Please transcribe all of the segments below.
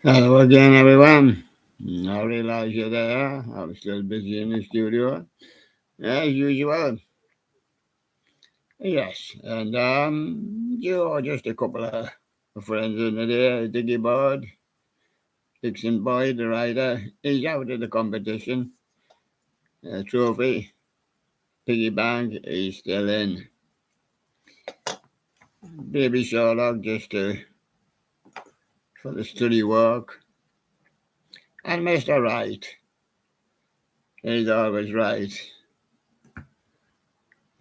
Hello again, everyone. I realize you're there. I'm still busy in the studio, as usual. Yes, and you're just a couple of friends in there. Diggy Bird, Dixon Boy, the writer, he's out of the competition. Trophy, Piggy Bank, he's still in. Baby Sherlock, just for the study work. And Mr. Right, he's always right.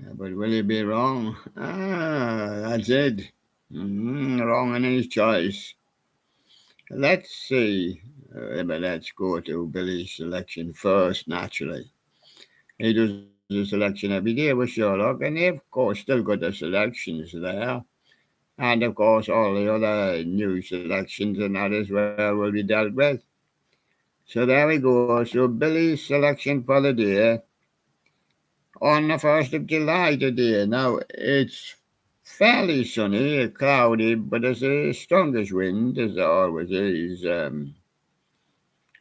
But will he be wrong? That's it. Wrong in his choice. Let's see. But let's go to Billy's selection first, naturally. He does a selection every day with Sherlock, and they, of course, still got the selections there. And, of course, all the other new selections and that as well will be dealt with. So there we go. So Billy's selection for the day on the 1st of July today. Now, it's fairly sunny, cloudy, but there's a strongish wind, as there always is,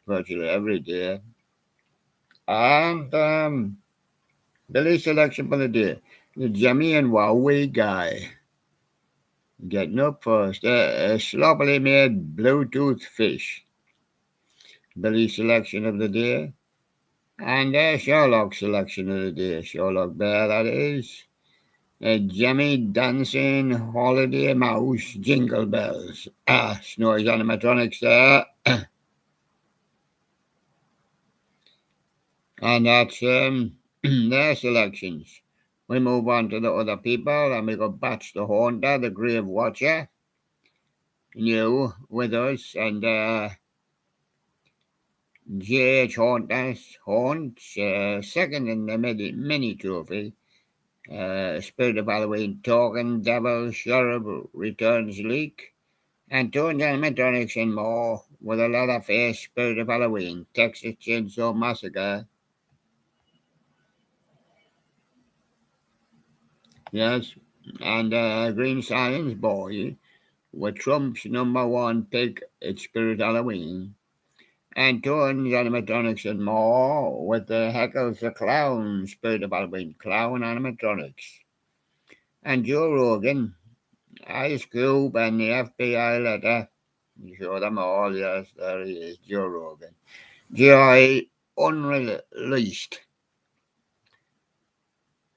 virtually every day. And Billy's selection for the day, the Jimmy and Huawei guy. Getting up first, a sloppily made Bluetooth fish. Billy's selection of the day. And Sherlock selection of the day. Sherlock Bear, that is. Jimmy Dancing Holiday Mouse Jingle Bells. Snowy's animatronics there. And that's their selections. We move on to the other people, and we got Bats the Haunter, the Grave Watcher, new with us, and J.H. Haunts, second in the mini trophy. Spirit of Halloween, Token, Devil, Sheriff, Returns Leak, and Tones Animatronics and more, with a Leatherface, Spirit of Halloween, Texas Chainsaw Massacre. Yes, and Green Science Boy with Trump's number one pick at Spirit Halloween, and Toons Animatronics and more with the Heckles the Clown, Spirit of Halloween, Clown Animatronics, and Joe Rogan, Ice Cube, and the FBI letter. You show them all, yes, there he is, Joe Rogan. Joy Unreleased.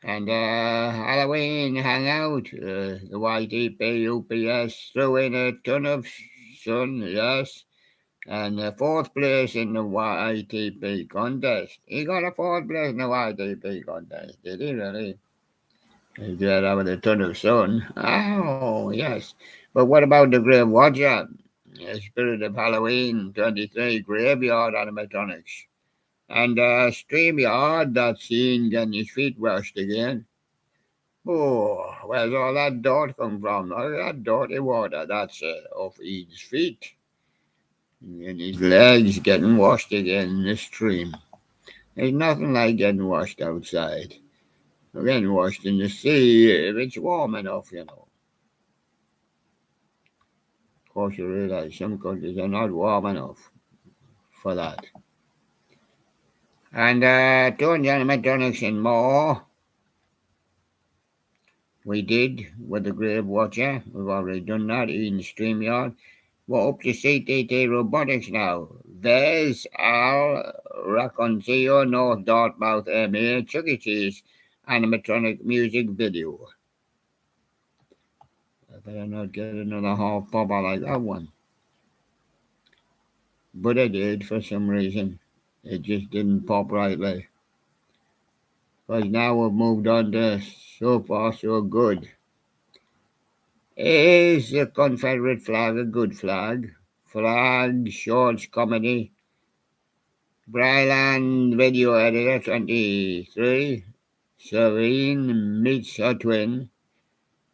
And Halloween Hangout, the YTP UPS threw in a ton of sun, yes. And fourth place in the YTP contest. He got a fourth place in the YTP contest, did he really? He did that with a ton of sun. Oh, yes. But what about the Grave Watcher? Spirit of Halloween 23 Graveyard Animatronics. And StreamYard, that's seen getting his feet washed again. Oh, where's all that dirt come from? All that dirty water, that's off his feet. And his legs getting washed again in the stream. There's nothing like getting washed outside. Or getting washed in the sea if it's warm enough, you know. Of course, you realize some countries are not warm enough for that. And Tony animatronics and more. We did with the Grave Watcher. We've already done that in StreamYard. We're up to CTT Robotics now. There's Al Raconcio, North Dartmouth, MA, Chuck E. Cheese, animatronic music video. I better not get another half popper like that one. But I did for some reason. It just didn't pop rightly. Because now we've moved on to So Far So Good. Is the Confederate flag a good flag? Flag, shorts, comedy. Bryland Video Editor 23. Serene meets her twin.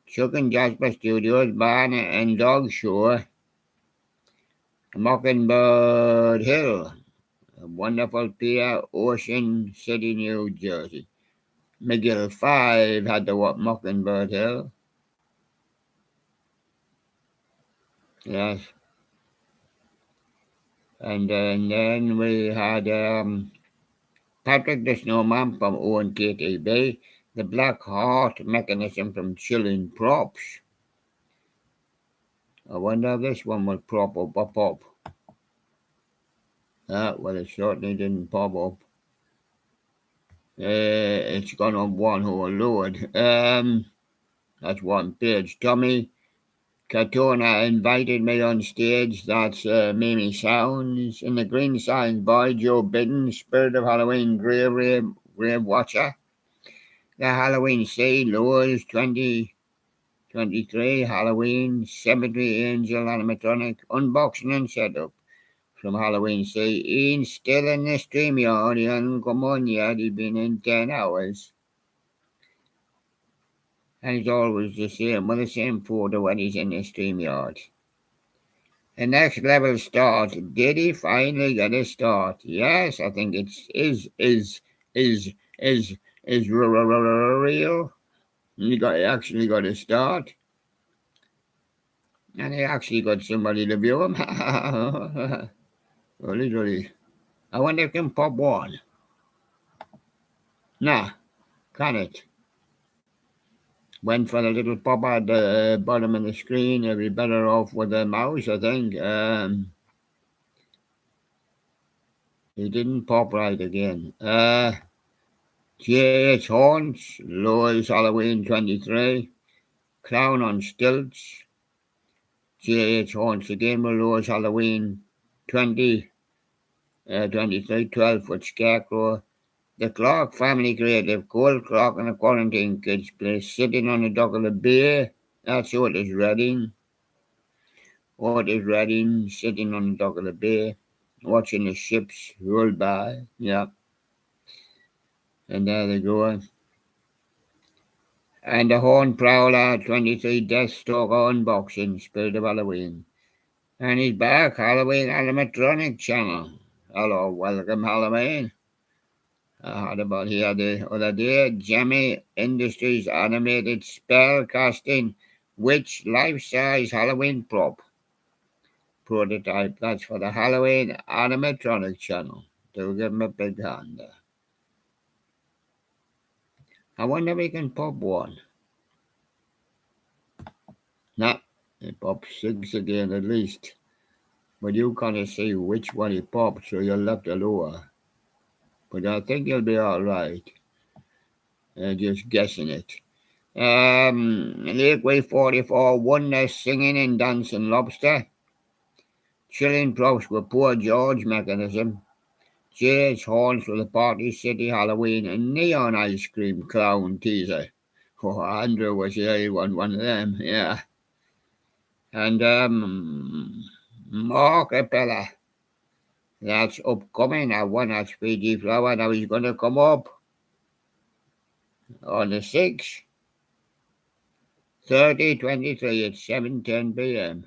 Chuck and Jasper Studios, Barn and Dog Show. Mockingbird Hill. A wonderful pier, Ocean City, New Jersey. McGill 5 had the Mockingbird Hill. Yes. And then we had Patrick the Snowman from ONKTB, the Black Heart Mechanism from Chilling Props. I wonder if this one will prop up or pop. Well, it certainly didn't pop up. It's gone on one whole load. That's one page. Tommy Katona invited me on stage. That's Mimi Sounds. And the Green Signs Boy, Joe Bidden, Spirit of Halloween, Grave Watcher. The Halloween Sea, Lures 2023, Halloween, Cemetery Angel Animatronic, Unboxing and Setup. From Halloween Sea, Ian's still in the StreamYard. He hasn't come on yet. He's been in 10 hours. And he's always the same, with the same photo when he's in the StreamYard. The next level start. Did he finally get a start? Yes, I think is real. He actually got a start. And he actually got somebody to view him. Well, literally. I wonder if he can pop one. Nah, can it? Went for the little pop at the bottom of the screen. He'd be better off with the mouse, I think. He didn't pop right again. J.H. Horns, Lois Halloween 23. Clown on Stilts. J.H. Horns again with Lois Halloween 23, 12-foot Scarecrow. The Clark Family Creative, Cole Clark and the Quarantine Kids Place, sitting on the dock of the bay. That's Otis Redding. Otis Redding sitting on the dock of the bay, watching the ships roll by. Yeah. And there they go. And the Horn Prowler 23 Deathstalker Unboxing, Spirit of Halloween. And he's back, Halloween Animatronic Channel. Hello, welcome Halloween. I had about here the other day, Jemmy Industries animated spell casting witch life-size Halloween prop prototype. That's for the Halloween Animatronic Channel. Do give him a big hand there. I wonder if we can pop one. Nah, he popped 6 again at least. But you can't see which one he popped, so you'll have to lower. But I think you'll be alright. Just guessing it. Lakeway 44, Wonder Singing and Dancing Lobster. Chilling Props with Poor George Mechanism. J.H. Horns for the Party City Halloween and Neon Ice Cream Clown Teaser. Oh, Andrew was here, he won one of them, yeah. And Mark Appella. That's upcoming. I won that Speedy Flower. Now he's going to come up on the 6th. 30/23 at 7:10 p.m.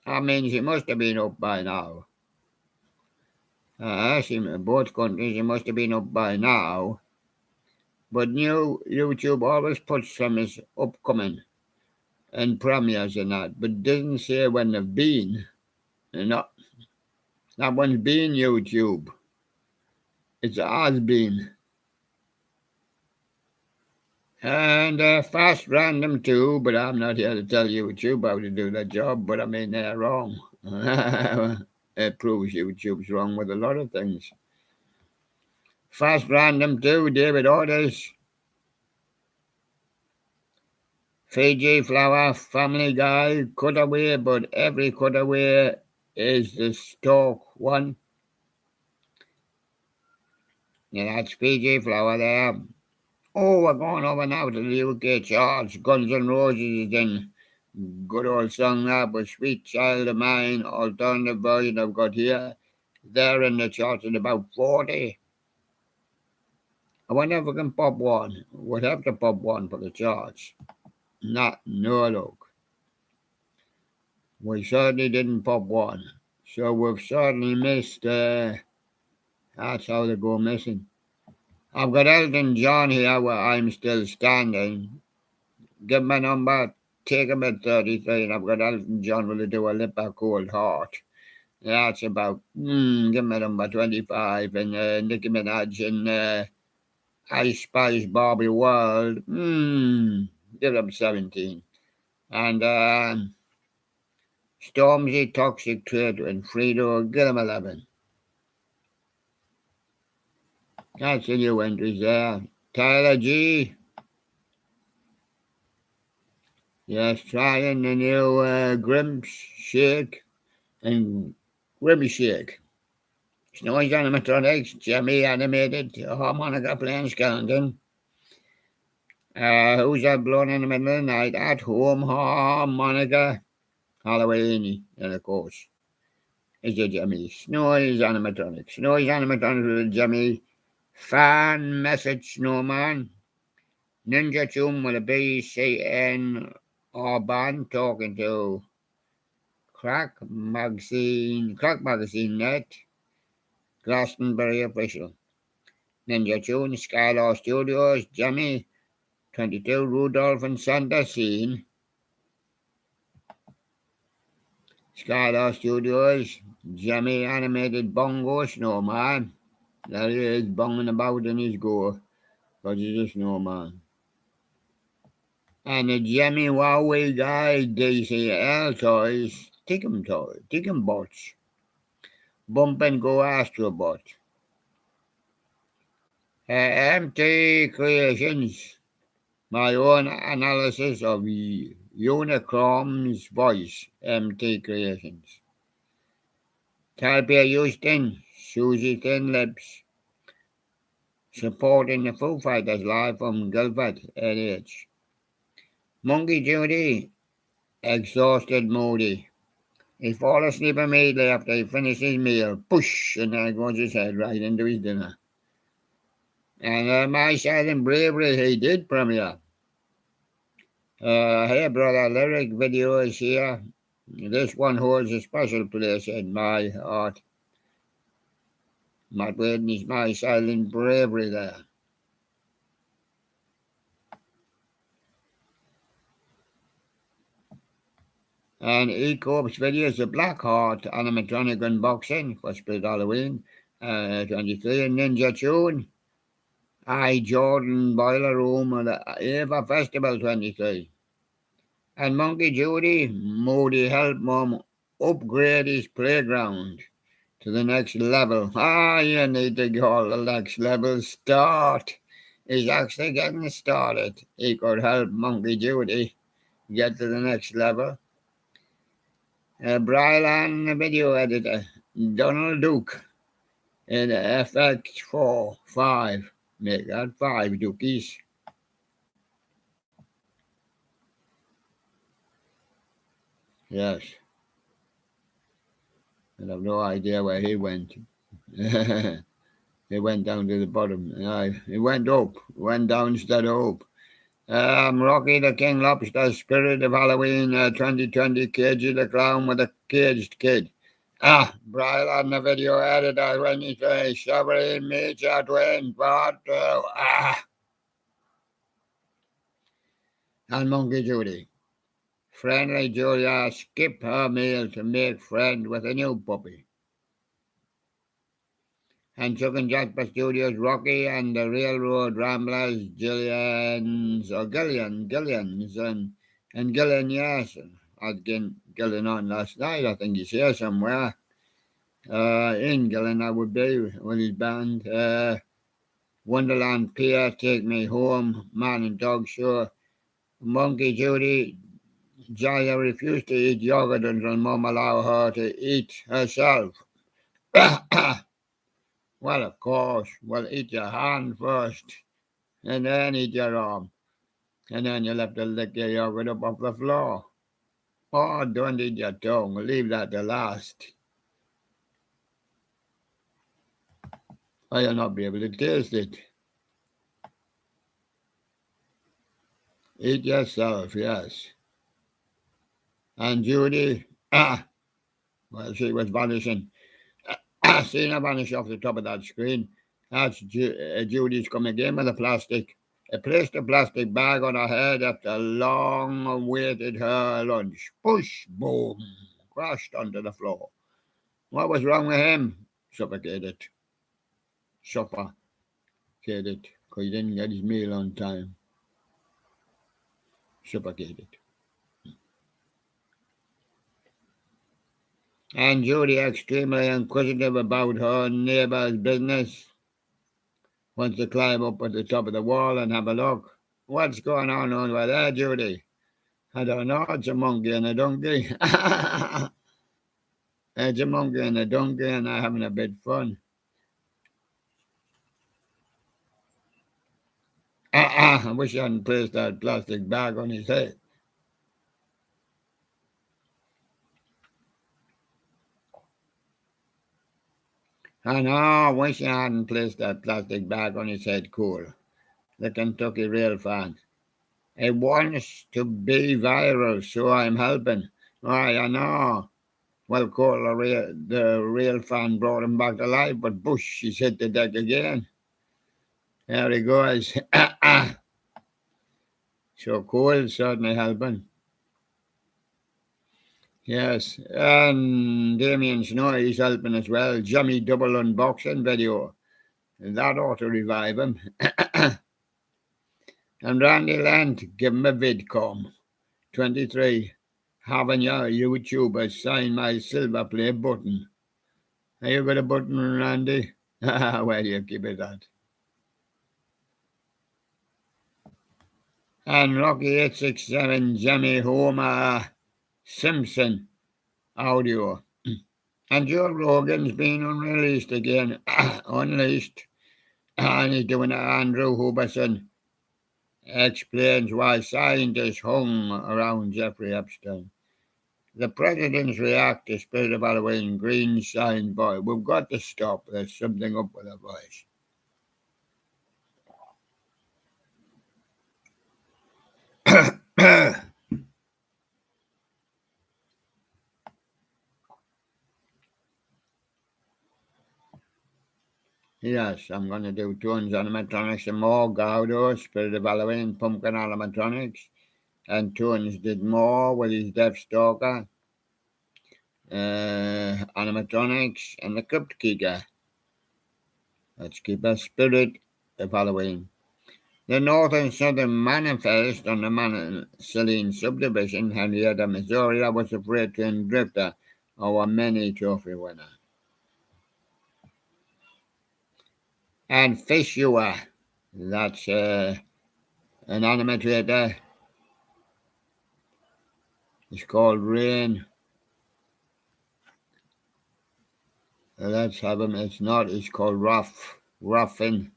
That means he must have been up by now. I asked him in both countries, he must have been up by now. But new YouTube always puts some as upcoming and premieres and that, but doesn't say when they've been. No, that one's been YouTube. It's has been. And fast random too, but I'm not here to tell YouTube how to do that job, but I mean, they're wrong. It proves YouTube's wrong with a lot of things. Fast random too, David Orders. Fiji Flower, Family Guy, Cutaway, but every cutaway is the stock one. Yeah, that's Fiji Flower there. Oh, we're going over now to the UK charts. Guns N' Roses is in. Good old song that, but Sweet Child of Mine, alternative version I've got here. They're in the charts at about 40. I wonder if we can pop one. We'll have to pop one for the charts. No look. We certainly didn't pop one. So we've certainly missed, that's how they go missing. I've got Elton John here where I'm still standing. Give my number, take him at 33, and I've got Elton John will do a lip a cold heart. That's about, give me number 25, and Nicki Minaj and Ice Spice Barbie World, give them 17. And Stormzy Toxic Trade and Fredo, give them 11. That's the new entries there. Tyler G, yes, trying the new Grim Shake and Grimmy Shake. Snowy animatronics, Jimmy animated, harmonica playing skeleton. Who's that blowing in the middle of the night? At home, harmonica, Halloween, and of course, is a Jimmy. Snowy's animatronics. Snowy's animatronics with a Jimmy. Fan message snowman. Ninja Tune with a BCN or band talking to Crack Magazine Net, Glastonbury official. Ninja Tune, Skylar Studios, Jimmy, 22, Rudolph and Santa Scene. Skylar Studios, Jimmy animated bongo snowman. There he is, bonging about in his gore, because he's a snowman. And the Jimmy Huawei guy, DCL toys, Tickum bots. Bump and go Astrobot. MT Creations, my own analysis of Unicrom's voice, MT Creations. Talbia Houston, Susie Thin Lips, supporting the Foo Fighters live from Guildford, NH. Monkey Judy, exhausted Moody. He fall asleep immediately after he finished his meal. Push, and there goes his head right into his dinner. And My Silent Bravery, he did premiere. Hey brother, lyric video is here. This one holds a special place in my heart. Matt Whitney's My Silent Bravery there. And E-Corp's video is a Black Heart animatronic unboxing for Spirit Halloween 23, and Ninja Tune. Jordan Boiler Room at the Ava Festival 23. And Monkey Judy, Moody helped Mom upgrade his playground to the next level. You need to go the next level. Start. He's actually getting started. He could help Monkey Judy get to the next level. Brylan video editor, Donald Duke in FX4 5. Make that 5 Dookies. Yes. I have no idea where he went. He went down to the bottom. He went up. Went down instead of up. Rocky the King Lobster, Spirit of Halloween 2020, Cagey the Clown with a Caged Kid. Brian on the video editor when he says, Sovereign Major Twin, part 2. And Monkey Judy. Friendly Julia skip her meal to make friend with a new puppy. And Chuck and Jasper Studios, Rocky and the Railroad Ramblers, Gillians, and Gillian, yes. I had Gillian on last night, I think he's here somewhere. In Gillian, I would be with his band. Wonderland Pier, Take Me Home, Man and Dog Show. Monkey Judy, Jaya refused to eat yogurt until Mom allowed her to eat herself. Well, of course, eat your hand first, and then eat your arm, and then you'll have to lick your yogurt up off the floor. Oh, don't eat your tongue, leave that to last. Or you'll not be able to taste it. Eat yourself, yes. And Judy, she was vanishing. Seen her vanish off the top of that screen. That's Judy's coming in with a plastic bag on her head after long awaited her lunch. Push, boom, crashed onto the floor. What was wrong with him? Suffocated. Suffocated. Because he didn't get his meal on time. Suffocated. And Judy, extremely inquisitive about her neighbour's business, wants to climb up at the top of the wall and have a look. What's going on over there, Judy? I don't know. It's a monkey and a donkey. It's a monkey and a donkey, and they're having a bit of fun. I wish I hadn't placed that plastic bag on his head. I know. I wish I hadn't placed that plastic bag on his head. Cool. The Kentucky Real fan. It wants to be viral, so I'm helping. I know. Well, Cole, the real fan brought him back to life, but Bush, he's hit the deck again. There he goes. So Cole certainly helping. Yes, and Damien Snow, he's helping as well. Jimmy double unboxing video. That ought to revive him. And Randy Lent, give him a vidcom. 23. Having your YouTuber sign my silver play button. Have you got a button, Randy? Well, you keep it that. And Rocky 867, Jimmy Homer Simpson audio. And Joe Rogan's been unreleased again. Unleashed. And he's doing it. Andrew Huberson explains why scientists hung around Jeffrey Epstein. The president's react to Spirit of Halloween, green sign boy. We've got to stop. There's something up with her voice. Yes, I'm going to do Tones animatronics and more. Gaudo, Spirit of Halloween, Pumpkin animatronics. And Tones did more with his Deathstalker, animatronics, and the Crypt Keeper. Let's keep a Spirit of Halloween. The North and Southern Manifest on the Celine subdivision, Henrietta, Missouri, I was afraid to Drifter, our many trophy winner. And Fishua, that's an animator. It's called Rain. Let's have him. It's not. It's called Ruffin.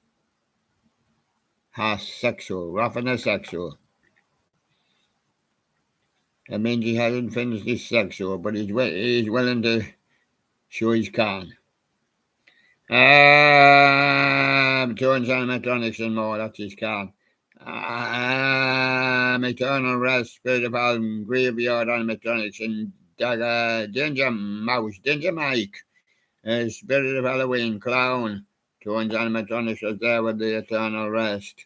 Sexual. Ruffin is sexual. That means he hasn't finished his sexual, but he's willing to show his can. Tones animatronics and more. That's his can. Eternal Rest, Spirit of Halloween, Graveyard animatronics, and Danger Mike, Spirit of Halloween, Clown. Tones animatronics was there with the Eternal Rest.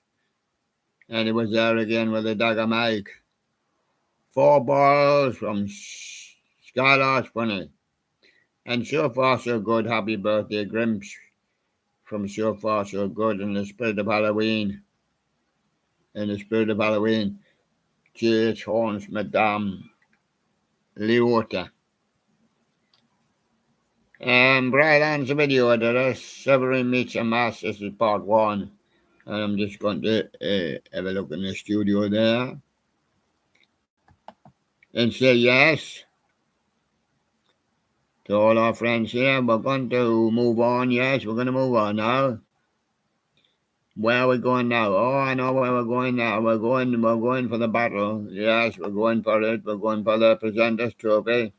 And he was there again with the Dagger Mike. 4 balls from Skylar's Funny. And So Far So Good, Happy Birthday, Grimps from So Far So Good, and the Spirit of Halloween. In the Spirit of Halloween, J.H. Horns, Madame Leota. Brian's video that us Severin meets a mass. This is part 1. And I'm just going to have a look in the studio there. And say yes to all our friends here. We're going to move on. Yes, we're going to move on now. Where are we going now? Oh, I know where we're going now. We're going for the battle. Yes, we're going for it. We're going for the Presenters Trophy.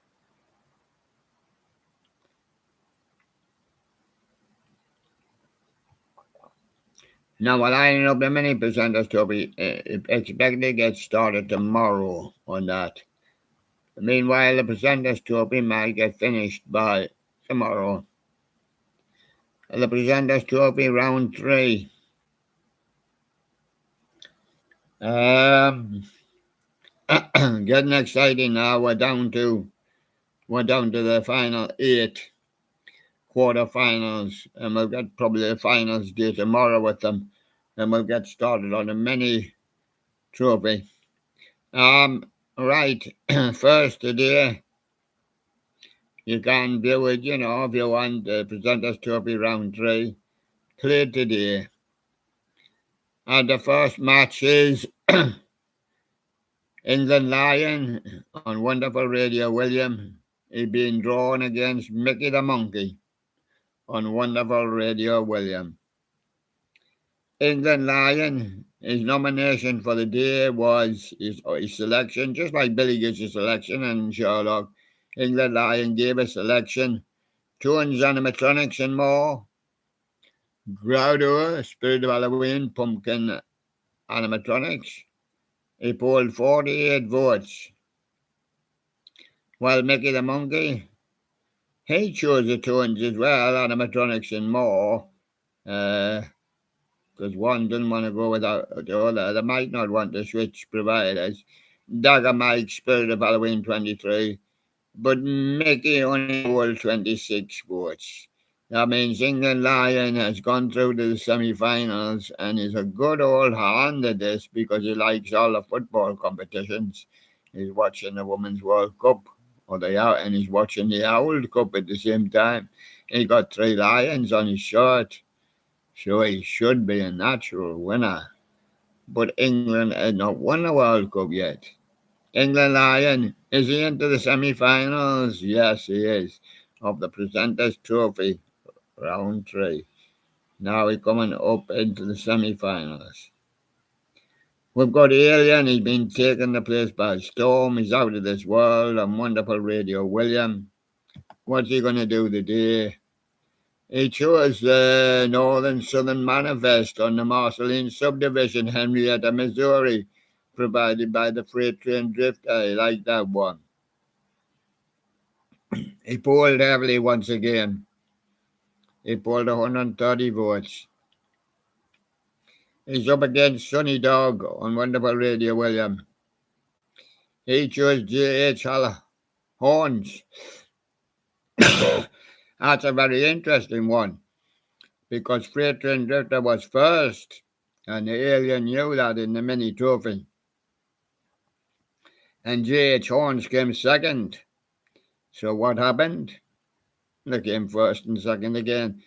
Now, we're lining up the mini Presenters Trophy. Expect to get started tomorrow on that. Meanwhile, the Presenters Trophy might get finished by tomorrow. The Presenters Trophy round 3. Getting exciting now. We're down to the final 8. quarterfinals, and we'll get probably a finals day tomorrow with them, and we'll get started on a mini trophy. Right, first today, you can view it, if you want the Presenters Trophy Round 3, played today. And the first match is England Lion on Wonderful Radio William. He been drawn against Mickey the Monkey on Wonderful Radio William. England Lion, his nomination for the day was his selection, just like Billy gives a selection and Sherlock. England Lion gave a selection, Tones, Animatronics and more, Growler, Spirit of Halloween, Pumpkin Animatronics. He polled 48 votes. While Mickey the Monkey, he chose the Tones as well, Animatronics and more. Because one doesn't want to go without the other. They might not want to switch providers. Dagger Mike, Spirit of Halloween 23, but Mickey only holds 26 votes. That means England Lion has gone through to the semi-finals and is a good old hand at this because he likes all the football competitions. He's watching the Women's World Cup, and he's watching the World Cup at the same time. He got 3 lions on his shirt. So he should be a natural winner. But England has not won the World Cup yet. England Lion, is he into the semi-finals? Yes, he is, of the Presenters Trophy, Round 3. Now he's coming up into the semi-finals. We've got Alien, he's been taking the place by storm. He's out of this world on Wonderful Radio William. What's he going to do today? He chose the Northern Southern Manifest on the Marceline Subdivision, Henrietta, Missouri, provided by the Freight Train Drifter. I like that one. He polled heavily once again. He polled 130 votes. He's up against Sunny Dog on Wonderful Radio William. He chose J.H. Horns. That's a very interesting one, because Freight Train Drifter was first, and the Alien knew that in the mini trophy. And J.H. Horns came second. So what happened? They came first and second again.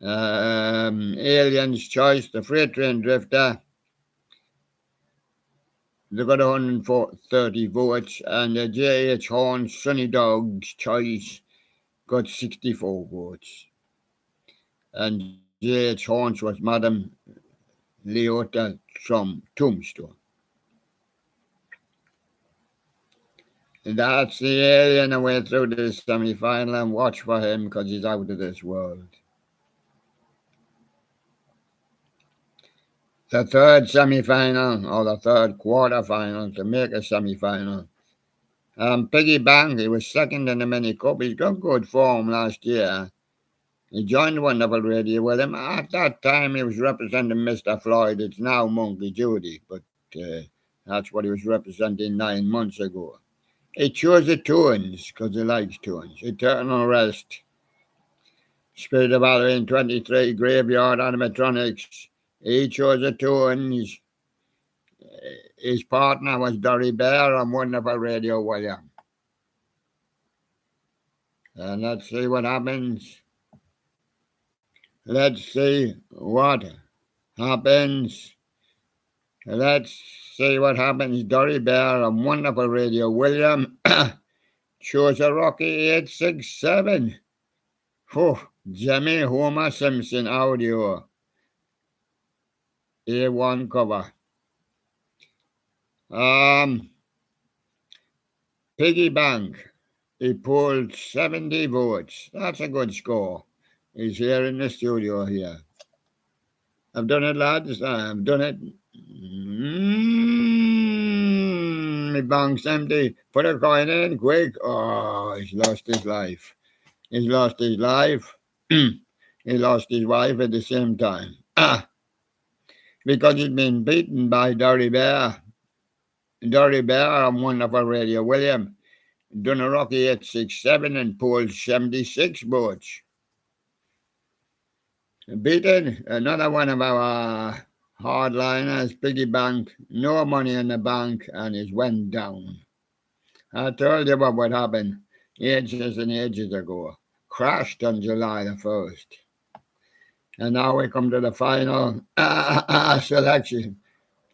Alien's Choice, the Freight Train Drifter, they got 130 votes, and the J.H. Horns Sunny Dog's Choice got 64 votes. And J.H. Horns was Madam Leota from Tombstone. That's the Alien away through the semi-final, and watch for him because he's out of this world. The third semi-final, or the third quarter-final to make a semi-final. Piggy Bank, he was second in the mini cup. He's got good form last year. He joined Wonderful Radio with him. At that time, he was representing Mr. Floyd. It's now Monkey Judy, but that's what he was representing 9 months ago. He chose the Tones because he likes Tones. Eternal Rest, Spirit of Halloween 23, Graveyard Animatronics. He chose the Tones. His partner was Dory Bear on Wonderful Radio William. And let's see what happens. Let's see what happens. Dory Bear on Wonderful Radio William chose a Rocky 867. Jimmy Homer Simpson audio. A1 cover. Piggy Bank. He pulled 70 votes. That's a good score. He's here in the studio here. I've done it, lads. I've done it. My bank's empty. Put a coin in, quick. Oh, he's lost his life. He's lost his life. He lost his wife at the same time. Because he's been beaten by Dory Bear. Dory Bear on Wonderful Radio William. Done a Rocky 867 and pulled 76 votes. Beaten another one of our hardliners, piggy bank, no money in the bank, and it went down. I told you what would happen ages and ages ago. Crashed on July the 1st. And now we come to the final selection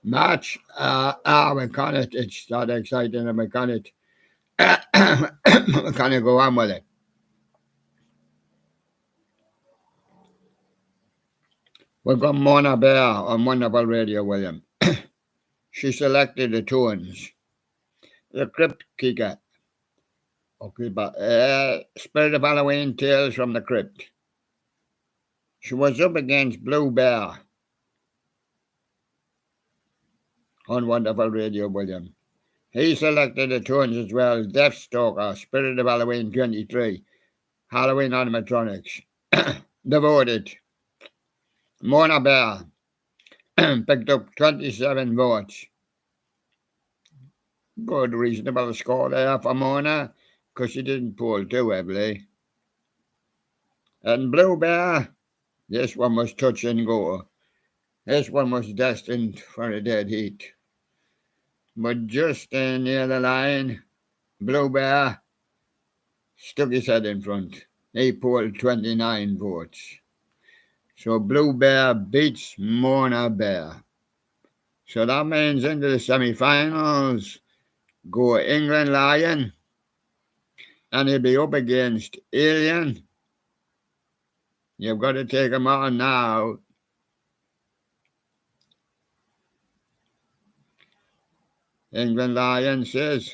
match. We call it. It's not exciting, and we call it. We kind of go on with it. We've got Mona Bear on Wonderful Radio, William. She selected the tunes. The Crypt Keeper. Okay, but Spirit of Halloween, Tales from the Crypt. She was up against Blue Bear on Wonderful Radio, William. He selected the tunes as well as Deathstalker, Spirit of Halloween 23, Halloween Animatronics. Devoted. Mona Bear picked up 27 votes. Good, reasonable score there for Mona, because she didn't pull too heavily. And Blue Bear, this one was touch and go. This one was destined for a dead heat. But just near the line, Blue Bear stuck his head in front. He pulled 29 votes. So Blue Bear beats Mona Bear. So that means into the semi-finals go England Lion, and he'll be up against Alien. You've got to take him on now. England Lion says,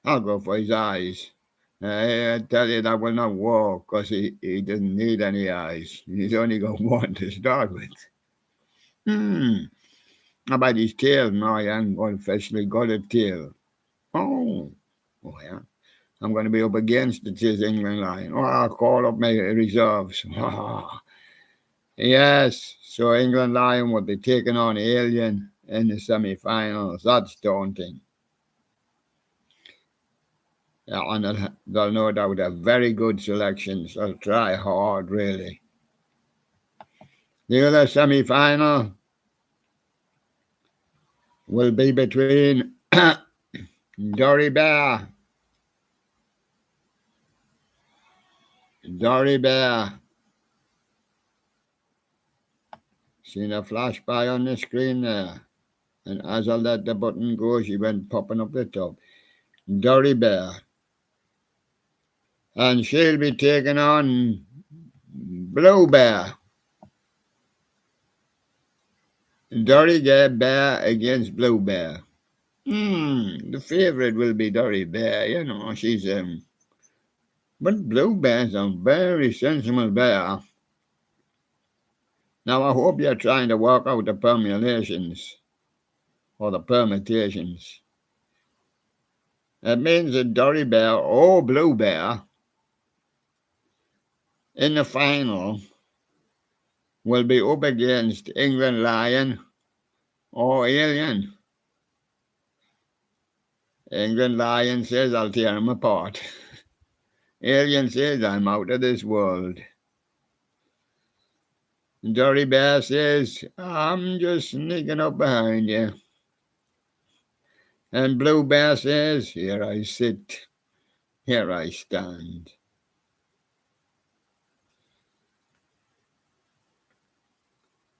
I'll go for his eyes. I tell you that will not work because he doesn't need any eyes. He's only got one to start with. How about his tail? No, I haven't officially got a tail. Oh, yeah. I'm going to be up against it, says England Lion. Oh, I'll call up my reserves. Yes, so England Lion will be taking on Alien in the semi-finals. That's daunting. Yeah, and they'll no doubt have very good selections. They'll try hard, really. The other semi-final will be between Dory Bear. Seen a flash by on the screen there. And as I let the button go, she went popping up the top. Dory Bear. And she'll be taking on Blue Bear. Dory Bear against Blue Bear. The favourite will be Dory Bear, you know, she's but Blue Bear's a very sensible bear. Now I hope you're trying to work out the permutations or the permutations. It means that Dory Bear or Blue Bear in the final will be up against England Lion or Alien. England Lion says, I'll tear him apart. Alien says, I'm out of this world. Dory Bear says, I'm just sneaking up behind you. And Blue Bear says, here I sit, here I stand.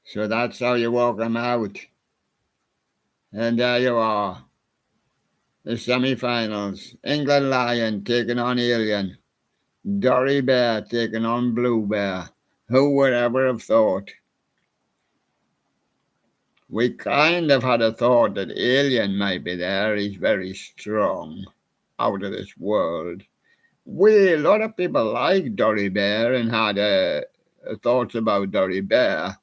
So that's how you walk them out. And there you are. The semi-finals. England Lion taking on Alien. Dory Bear taking on Blue Bear. Who would ever have thought? We kind of had a thought that Alien might be there. He's very strong. Out of this world. A lot of people like Dory Bear and had thoughts about Dory Bear.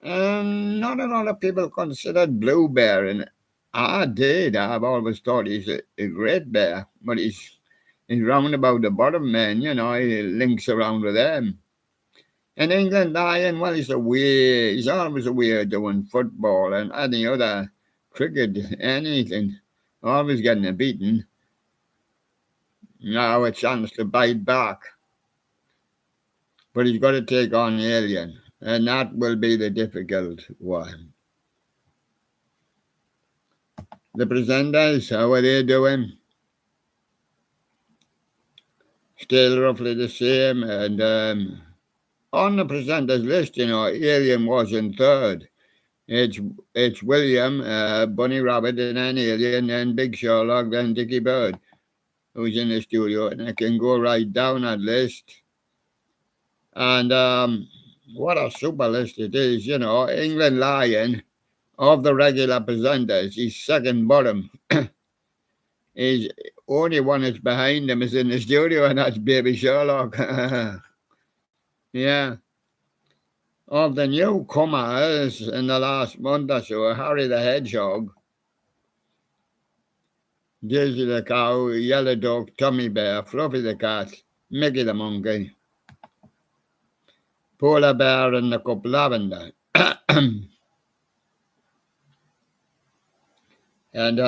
Not a lot of people considered Blue Bear, and I did. I've always thought he's a great bear, but he's round about the bottom man, you know, he links around with them. And England Lion, well, he's always a weird doing football and any other cricket, anything, always getting a beating. Now a chance to bite back. but he's got to take on Alien, and that will be the difficult one. The presenters, how are they doing? Still roughly the same, and on the presenters list, Alien was in third. It's William, Bunny Rabbit, and then Alien, then Big Sherlock, then Dickie Bird, who's in the studio, and I can go right down that list. And what a super list it is, England Lion, of the regular presenters, he's second bottom. He's only one that's behind him is in the studio, and that's Baby Sherlock. Yeah. Of the newcomers in the last month or so, Harry the Hedgehog, Daisy the Cow, Yellow Dog, Tommy Bear, Fluffy the Cat, Mickey the Monkey, Polar Bear, and the Cup Lavender. And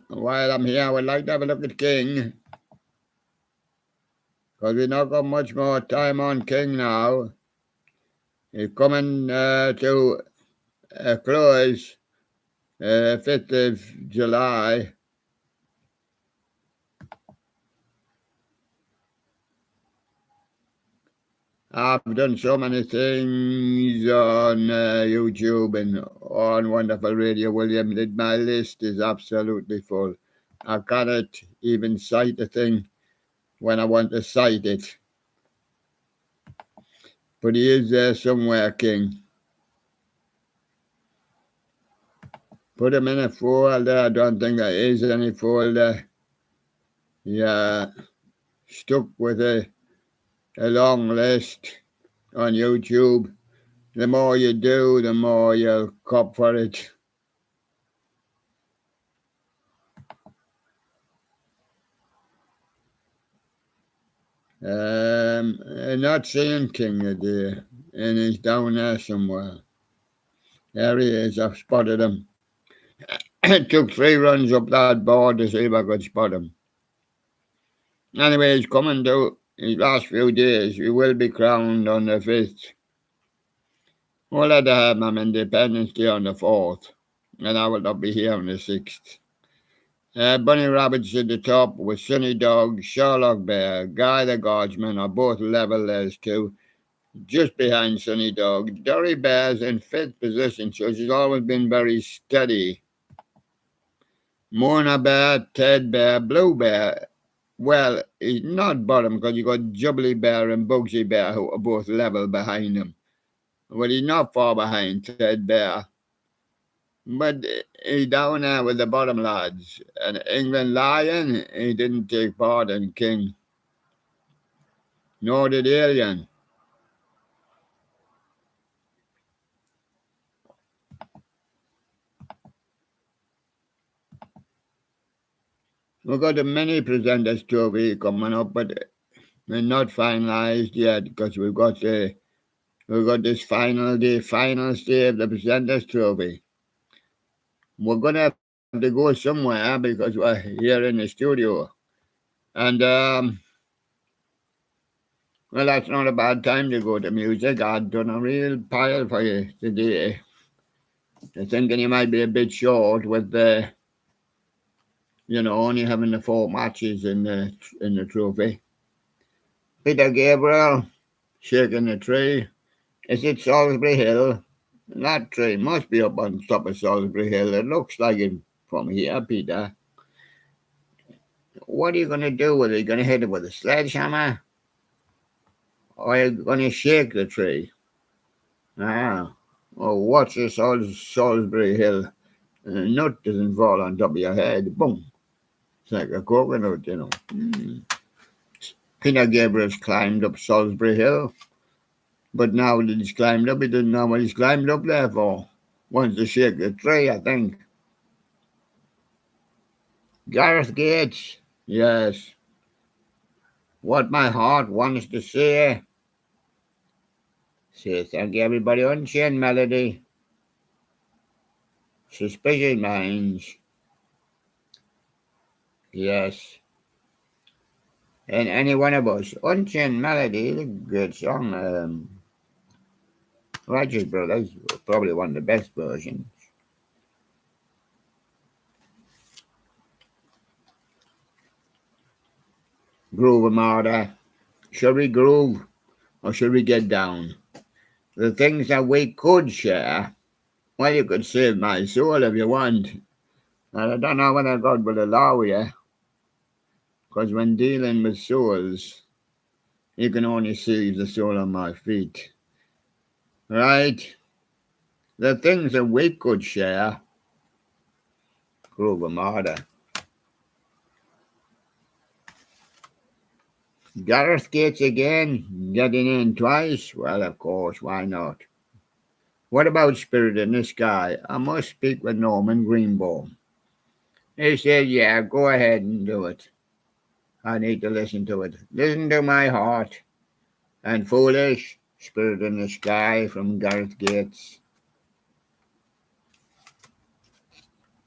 while I'm here, I would like to have a look at King, because we've not got much more time on King now. He's coming to a close 5th of July. I've done so many things on YouTube and on Wonderful Radio, William, that my list is absolutely full. I cannot even cite a thing when I want to cite it. But he is there somewhere, King. Put him in a folder. I don't think there is any folder. Yeah, stuck with a long list on YouTube. The more you do, the more you'll cop for it. Not seeing King today, and he's down there somewhere. There he is. I've spotted him. It took 3 runs up that board to see if I could spot him. Anyway, he's coming to his last few days. He will be crowned on the 5th. We'll let have him Independence Day on the 4th, and I will not be here on the 6th. Bunny Rabbit's at the top with Sunny Dog, Sherlock Bear, Guy the Guardsman are both level as 2. Just behind Sunny Dog. Dory Bear's in 5th position, so she's always been very steady. Mona Bear, Ted Bear, Blue Bear. Well, he's not bottom because you got Jubbly Bear and Bugsy Bear who are both level behind him. Well, he's not far behind Ted Bear. But he's down there with the bottom lads. And England Lion, he didn't take part in King. Nor did Alien. We've got a mini presenters trophy coming up, but we're not finalised yet because we've got this final day of the presenters trophy. We're going to have to go somewhere because we're here in the studio. And, well, that's not a bad time to go to music. I've done a real pile for you today. I'm thinking you might be a bit short with only having the 4 matches in the trophy. Peter Gabriel, Shaking the Tree. Is it Salisbury Hill? That tree must be up on top of Salisbury Hill. It looks like it from here, Peter. What are you going to do with it? Are you going to hit it with a sledgehammer? Or are you going to shake the tree? Oh, watch the Salisbury Hill. And a nut doesn't fall on top of your head. Boom. It's like a coconut, Peter Gabriel's climbed up Salisbury Hill. But now that he's climbed up, he doesn't know what he's climbed up there for. Wants to shake the tree, I think. Gareth Gates, yes. What my heart wants to say. Say thank you, everybody. Unchained Melody. Suspicious Minds. Yes. And any one of us. Unchained Melody, good song. Righteous Brothers, probably one of the best versions. Groove Armada. Should we groove or should we get down? The things that we could share, well, you could save my soul if you want. And I don't know whether God will allow you, because when dealing with souls, you can only see the sole of my feet. Right? The things that we could share, Groove Armada. Gareth Gates again, getting in twice? Well, of course, why not? What about Spirit in the Sky? I must speak with Norman Greenbaum. He said, yeah, go ahead and do it. I need to listen to it. Listen to my heart. And Foolish, Spirit in the Sky from Gareth Gates.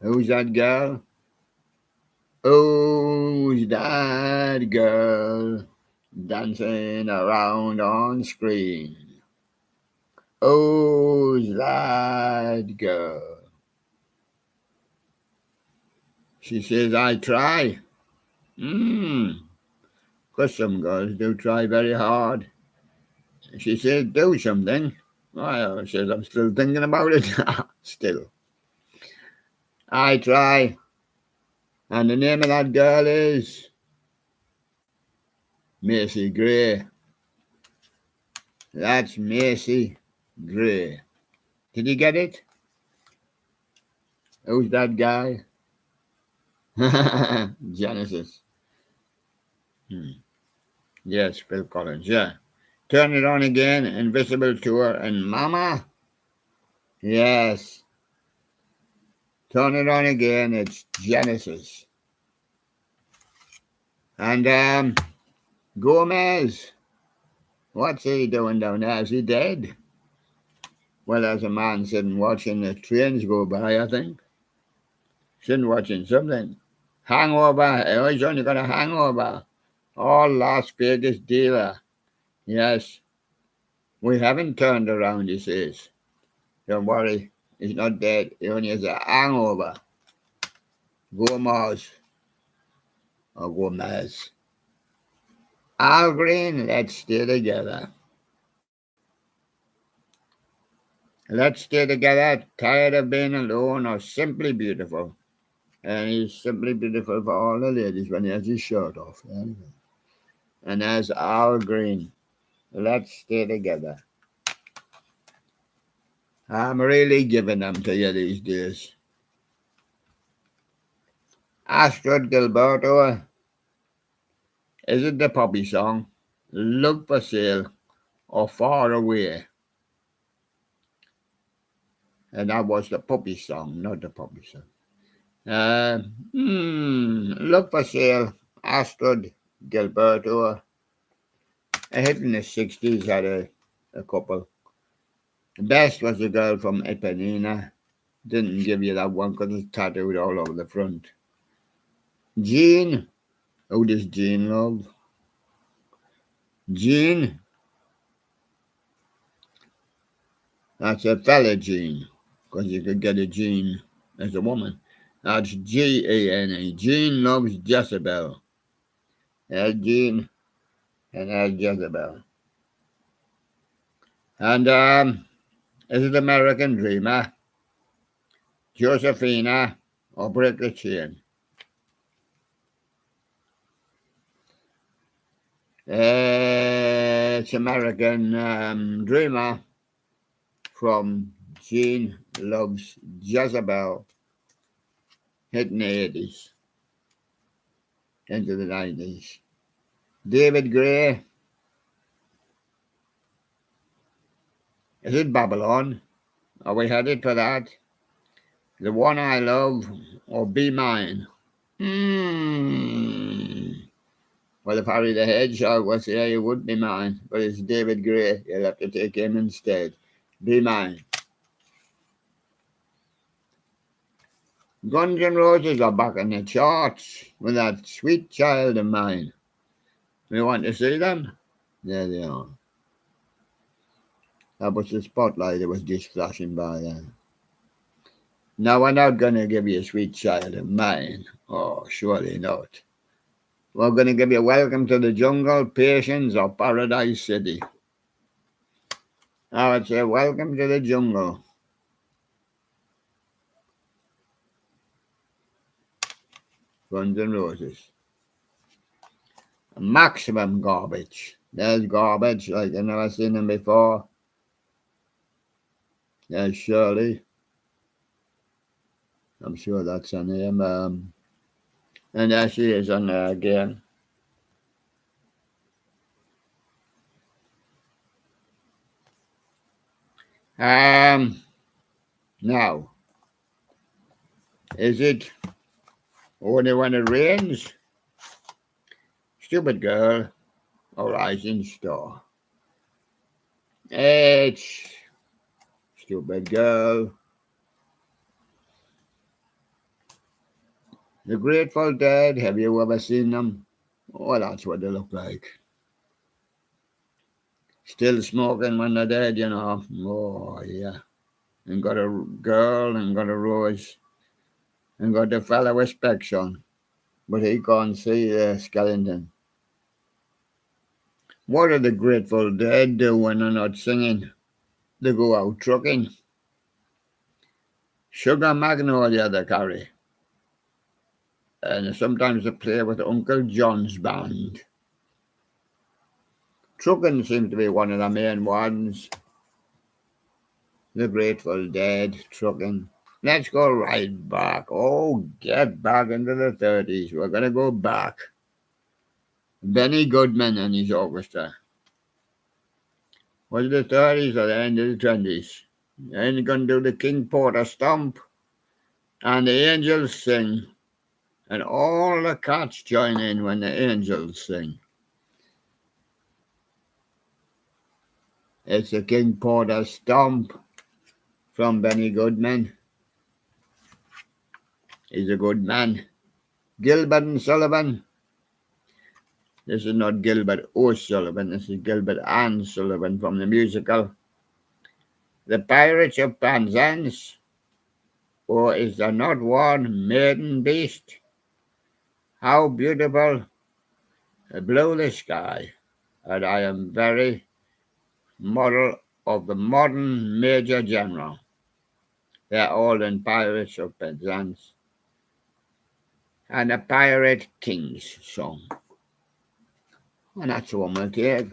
Who's that girl? Who's that girl dancing around on screen? Who's that girl? She says, I try. Because some girls do try very hard. She says, do something. I says, I'm still thinking about it. Still. I try. And the name of that girl is Macy Gray. That's Macy Gray. Did you get it? Who's that guy? Genesis. Yes, Phil Collins, yeah. Turn It On Again, Invisible Tour, and Mama. Yes. Turn It On Again, it's Genesis. And Gomez. What's he doing down there? Is he dead? Well, there's a man sitting watching the trains go by, I think. Sitting watching something. Hangover. Oh, he's only got a hangover. Oh, Las Vegas dealer. Yes. We haven't turned around, he says. Don't worry. He's not dead. He only has a hangover. Gomez. Or Gomez. Al Green, let's stay together. Let's stay together, tired of being alone, or simply beautiful. And he's simply beautiful for all the ladies when he has his shirt off. And there's Al Green. Let's stay together. I'm really giving them to you these days. Astrid Gilberto. Is it the puppy song? Love for Sale or Far Away? And that was the puppy song, not the puppy song. Love for Sale, Astrid Gilberto. A hit in the 60s had a couple. The best was the girl from Ipanema. Didn't give you that one because it's tattooed all over the front. Jean. Who does Jean love? Jean. That's a fella Jean, because you could get a Jean as a woman. That's Gane. Jean loves Jezebel. There's Jean and there's Jezebel. And is it American Dreamer, Josephina, or Break the Chain? It's American Dreamer from Jean Loves Jezebel, hit in the 80s into the 90s. David Gray. Is it Babylon? Are we headed for that? The One I Love or Be Mine? Well, if Harry the Hedgehog was here, he would be mine. But it's David Gray. You'll have to take him instead. Be Mine. Guns N' Roses are back on the charts with that Sweet Child of Mine. You want to see them? There they are. That was the spotlight that was just flashing by there. Now, we're not going to give you a sweet child of mine. Oh, surely not. We're going to give you Welcome to the Jungle, Patience, or Paradise City. I would say Welcome to the Jungle. Guns N' Roses. Maximum Garbage. There's Garbage, like I've never seen them before. There's Shirley. I'm sure that's her name. And there she is on there again. Now, is it only when it rains? Stupid Girl or Rising Star? It's Stupid Girl. The Grateful Dead, have you ever seen them? Oh, that's what they look like. Still smoking when they're dead, you know. Oh, yeah. And got a girl and got a rose. And got the fella with specs on. But he can't see the skeleton. What are the Grateful Dead do when they're not singing? They go out trucking. Sugar Magnolia they carry. And sometimes they play with Uncle John's band. Trucking seems to be one of the main ones. The Grateful Dead, trucking. Let's go right back. Oh, get back into the 30s. We're going to go back. Benny Goodman and his orchestra. Was it the 30s or the end of the 20s? Then you're going to do the King Porter Stomp. And the angels sing. And all the cats join in when the angels sing. It's the King Porter Stomp from Benny Goodman. He's a good man. Gilbert and Sullivan. This is not Gilbert O'Sullivan. This is Gilbert and Sullivan from the musical The Pirates of Penzance. Or is there not one maiden beast? How beautiful blue the sky. And I am very model of the modern Major General. They're all in Pirates of Penzance. And a Pirate King's song. And that's the one we'll take.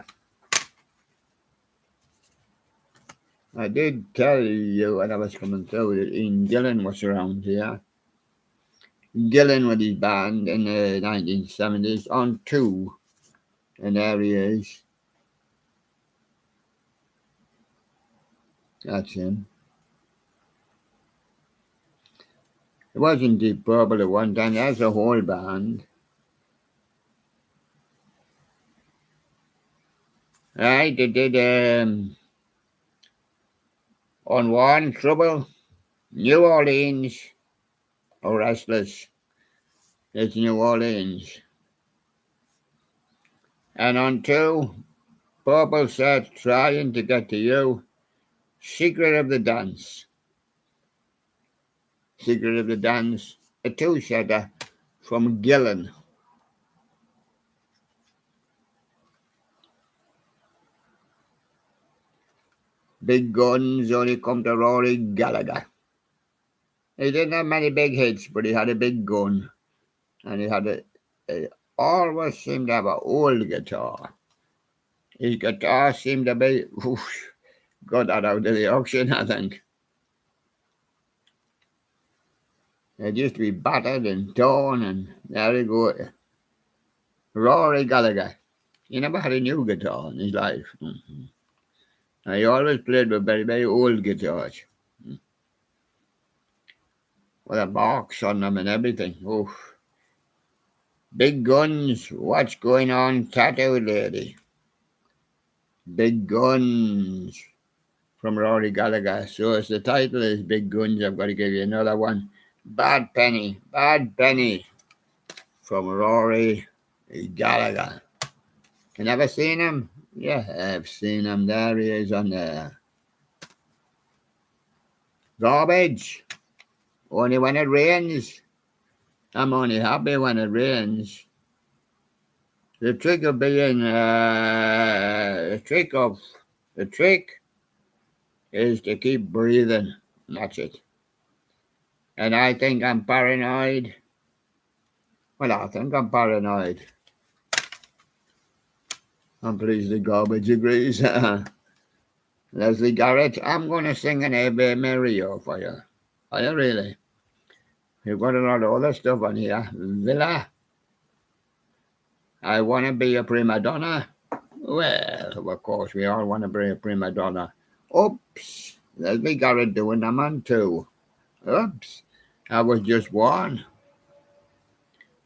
I did tell you when I was coming through that Ian Gillan was around here. Gillan with his band in the 1970s on 2. And there he is. That's him. It wasn't Deep Purple at one time. That's a whole band. Right, they did on one, Trouble, New Orleans, or Restless. It's New Orleans. And on 2, Purple said, Trying to Get to You, Secret of the Dance. Secret of the Dance, a 2-setter from Gillan. Big Guns only come to Rory Gallagher. He didn't have many big hits, but he had a big gun. And he had he always seemed to have an old guitar. His guitar seemed to be, got that out of the auction, I think. It used to be battered and torn, and there you go. Rory Gallagher. He never had a new guitar in his life. And he always played with very, very old guitars. With a box on them and everything. Big Guns, What's Going On, Tattoo Lady. Big Guns from Rory Gallagher. So as the title is Big Guns, I've got to give you another one. Bad Penny from Rory Gallagher. You never seen him? Yeah, I've seen him. There he is on the garbage. Only when it rains. I'm only happy when it rains. The trick of being, the trick is to keep breathing. That's it. And I think I'm paranoid. Well, I think I'm paranoid. I'm pleased the garbage agrees. Leslie Garrett, I'm going to sing an Ave Maria for you. Are you really? You've got a lot of other stuff on here. Villa. I want to be a prima donna. Well, of course, we all want to be a prima donna. Oops. Leslie Garrett doing them on two. Oops. I was just one.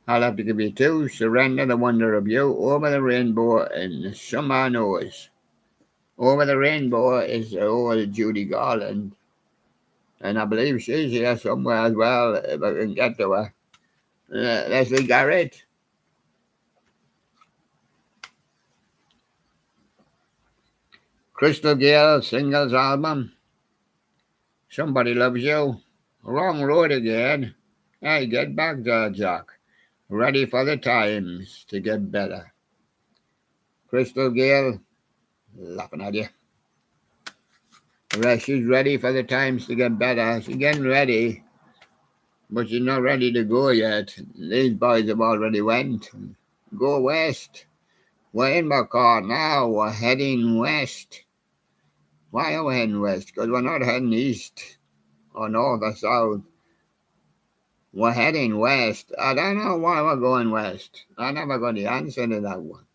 I'll have to give you two. Surrender the wonder of you. Over the rainbow and summer knows. Over the rainbow is old Judy Garland. And I believe she's here somewhere as well, if I can get to her. Leslie Garrett. Crystal Gale singles album. Somebody Loves You. Wrong road again. Hey, get back there, Jack. Ready for the times to get better. Crystal Gale, laughing at you. She's ready for the times to get better. She's getting ready, but she's not ready to go yet. These boys have already went. Go west. We're in my car now. We're heading west. Why are we heading west? Because we're not heading east or north or south. We're heading west. I don't know why we're going west. I never got the answer to that one.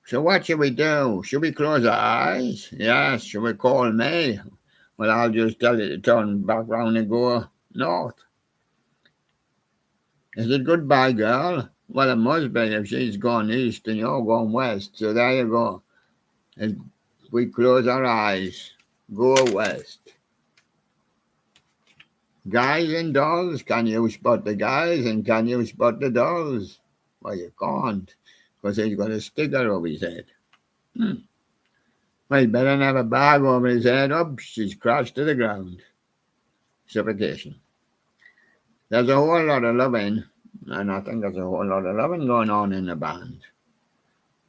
So what should we do? Should we close our eyes? Yes. Should we call me? Well, I'll just tell you to turn back round and go north. Is it goodbye, girl? Well, it must be if she's gone east and you're going west. So there you go. If we close our eyes, go west. Guys and dolls, can you spot the guys and can you spot the dolls? Well, you can't, because he's got a sticker over his head. Well, he better have a bag over his head. Oops, she's crashed to the ground. Suffocation. There's a whole lot of loving, and I think there's a whole lot of loving going on in the band.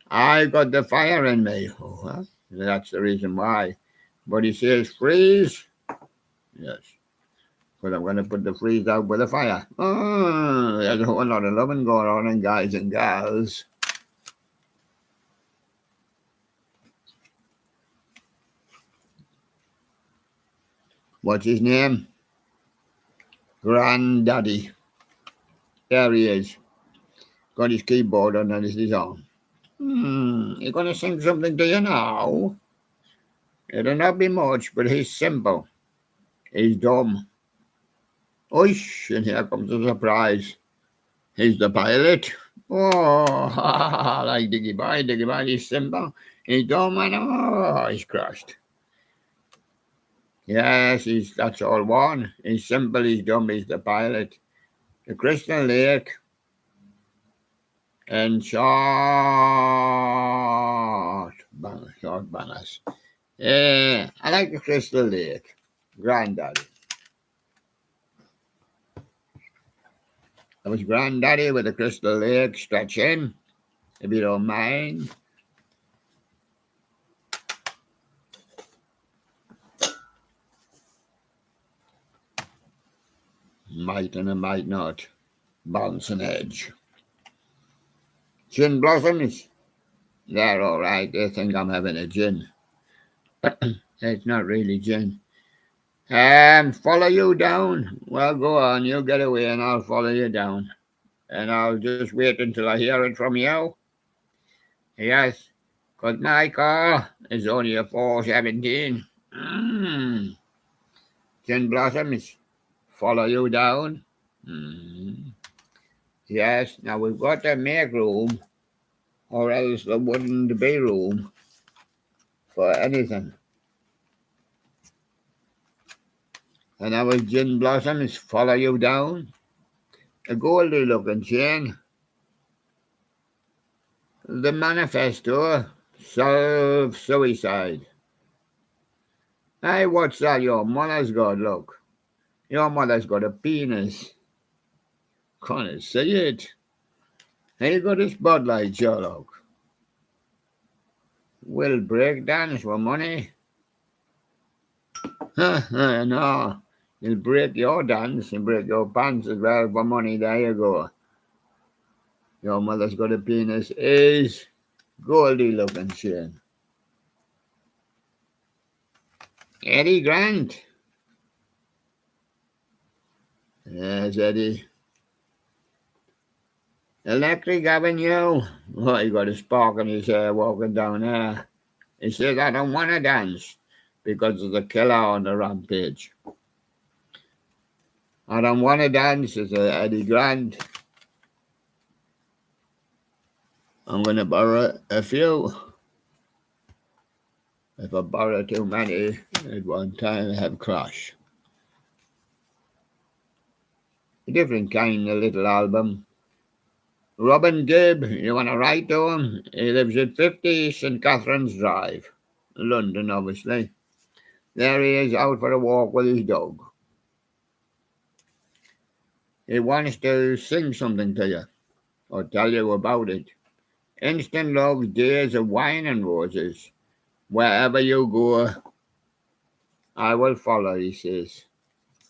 I got the fire in me. Oh, well, that's the reason why. But he says freeze. Yes. Because I'm going to put the freeze out with the fire. Oh, there's a whole lot of loving going on in guys and gals. What's his name? Granddaddy. There he is. Got his keyboard under his arm. You're going to sing something to you now? It'll not be much, but he's simple. He's dumb. Oish, and here comes a surprise. He's the pilot. Oh, like Diggy Boy, he's simple. He's dumb, and he's crushed. Yes, that's all one. He's simple, he's dumb, he's the pilot. The Crystal Lake and short banners. Yeah, I like the Crystal Lake. Granddaddy. That was Granddaddy with the Crystal Lake stretching, if you don't mind. Might and it might not. Bouncing edge. Gin blossoms. They're all right. They think I'm having a gin. It's not really gin. Follow you down. Well, go on. You get away and I'll follow you down. And I'll just wait until I hear it from you. Yes, because my car is only a 417. Gin blossoms. Follow you down. Yes, now we've got to make room, or else there wouldn't be room for anything. And our gin blossoms follow you down. A goldy looking chain. The manifesto, self-suicide. Hey, what's that your mother's got, look? Your mother's got a penis. Can't see it. Hey, you got this Bud Light, Sherlock. Will break dance for money. No. You'll break your dance and break your pants as well for money. There you go. Your mother's got a penis is Goldie looking Shane. Eddie Grant. Yes, Eddie. Electric Avenue. Oh, he got a spark in his hair walking down there. He says, I don't want to dance because of the killer on the rampage. I don't want to dance, says Eddie Grant. I'm going to borrow a few. If I borrow too many at one time, I have crash. A different kind of little album. Robin Gibb, you want to write to him? He lives at 50 St Catherine's Drive, London, obviously. There he is, out for a walk with his dog. He wants to sing something to you, or tell you about it. Instant love, days of wine and roses. Wherever you go, I will follow, he says.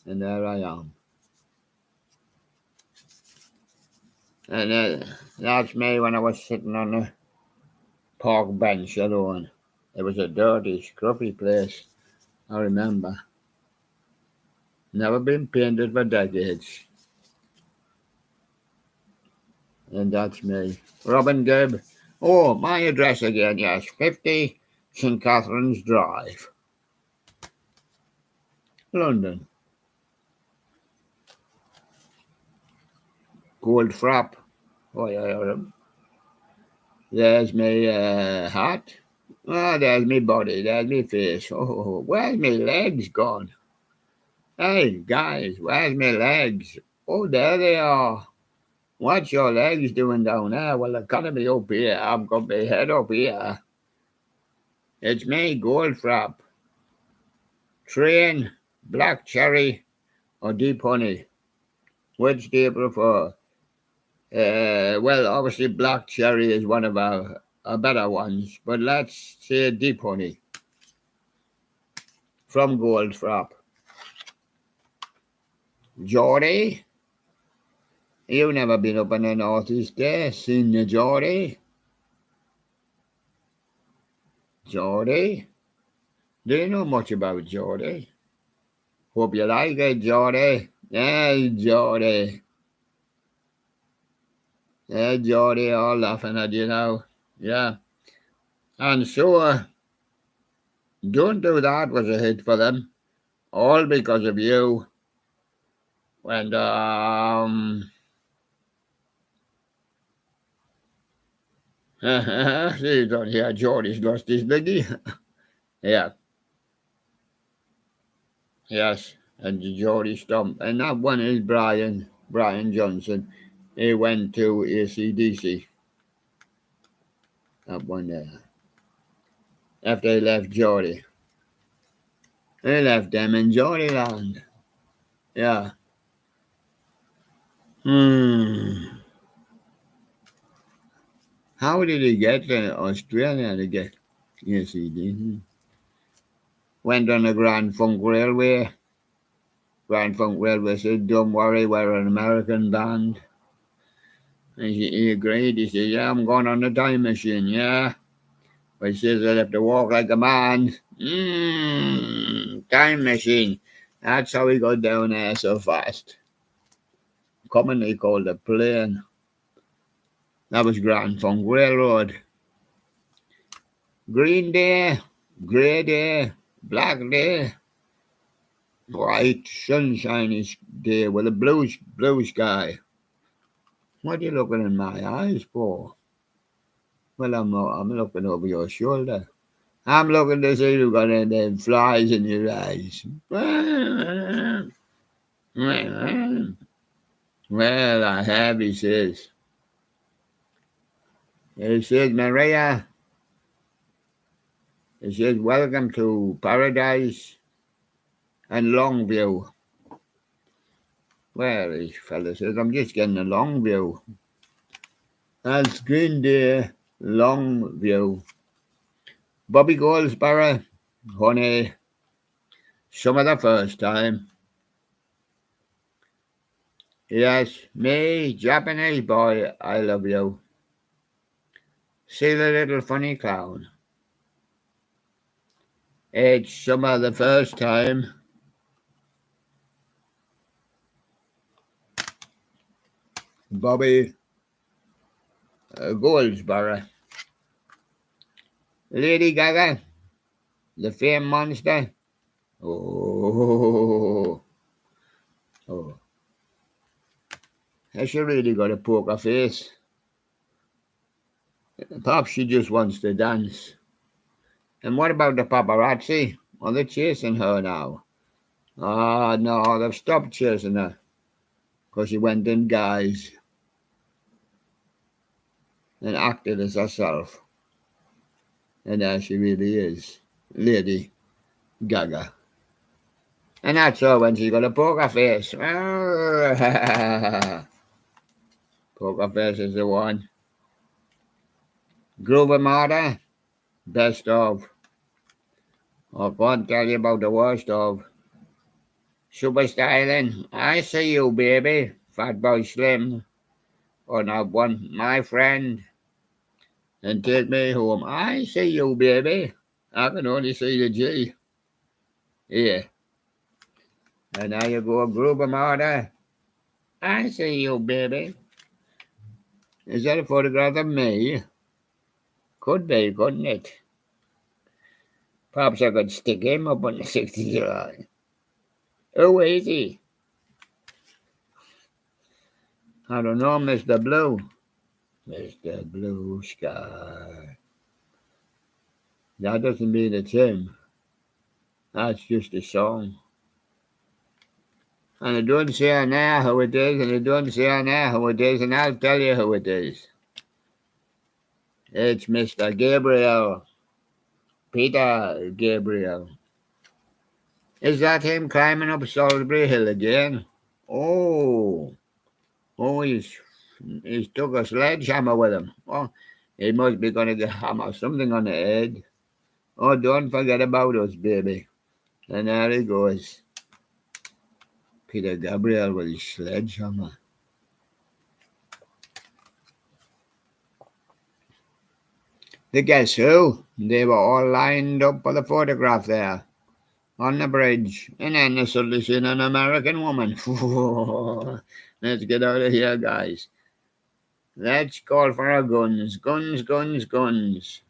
And there I am. And that's me when I was sitting on the park bench alone. It was a dirty, scruffy place, I remember. Never been painted for decades. And that's me. Robin Gibb. Oh, my address again, yes. 50 St Catherine's Drive, London. Gold frap. Oh, yeah. There's me hat. Oh, there's me body. There's me face. Oh, where's me legs gone? Hey, guys, where's me legs? Oh, there they are. What's your legs doing down there? Well, they've got to be up here. I've got my head up here. It's me, Goldfrap. Train, black cherry, or deep honey. Which do you prefer? Well, obviously, black cherry is one of our better ones, but let's say deep honey from Goldfrap. Geordie? You've never been up in the northeast there, seen the Geordie? Geordie? Do you know much about Geordie? Hope you like it, Geordie. Yeah, Geordie. Yeah, Geordie, all laughing at you now. Yeah. And so, Don't Do That was a hit for them. All because of you. When, see, you don't hear Geordie's lost his biggie. Yeah. Yes. And Geordie Stump. And that one is Brian Johnson. He went to AC/DC. That one there. After he left Geordie. He left them in Geordie land. Yeah. How did he get to Australia to get? Yes, he did. Went on the Grand Funk Railway. Grand Funk Railway said, don't worry, we're an American band. And he agreed. He said, yeah, I'm going on the time machine, yeah. But he says, I'll have to walk like a man. Time machine. That's how he got down there so fast. Commonly called a plane. That was Grand Funk Railroad. Green day, grey day, black day, bright sunshiny day with a blue sky. What are you looking in my eyes for? Well, I'm looking over your shoulder. I'm looking to see if you've got any flies in your eyes. Well, I have, he says. It says, Maria, it says, welcome to Paradise and Longview. Well, this fella says, I'm just getting a Longview. That's Green Day, Longview. Bobby Goldsborough, honey, some of the first time. Yes, me, Japanese boy, I love you. See the little funny clown. It's some of the first time. Bobby Goldsborough. Lady Gaga, the fame monster. Oh. Has she really got a poker face? Perhaps she just wants to dance. And what about the paparazzi? Are they chasing her now? Ah, no, they've stopped chasing her. Because she went in guise and acted as herself. And there she really is, Lady Gaga. And that's her when she got a poker face. Poker face is the one. Groove Marta, best of. I can't tell you about the worst of. Super styling, I see you, baby. Fatboy Slim. Or not one, my friend. And take me home. I see you, baby. I can only see the G. Yeah. And now you go, Groove Marta. I see you, baby. Is that a photograph of me? Could be, couldn't it? Perhaps I could stick him up on the 6th of July. Who is he? I don't know, Mr. Blue. Mr. Blue Sky. That doesn't mean it's him. That's just a song. And it doesn't say on there who it is, and it doesn't say on there who it is, and I'll tell you who it is. It's Mr. Gabriel. Peter Gabriel. Is that him climbing up Salisbury Hill again? Oh, he's took a sledgehammer with him. Oh, he must be going to get hammer something on the head. Oh, don't forget about us, baby. And there he goes. Peter Gabriel with his sledgehammer. The guess who? They were all lined up for the photograph there on the bridge. And then they suddenly seen an American woman. Let's get out of here, guys. Let's call for our guns. Guns, guns, guns.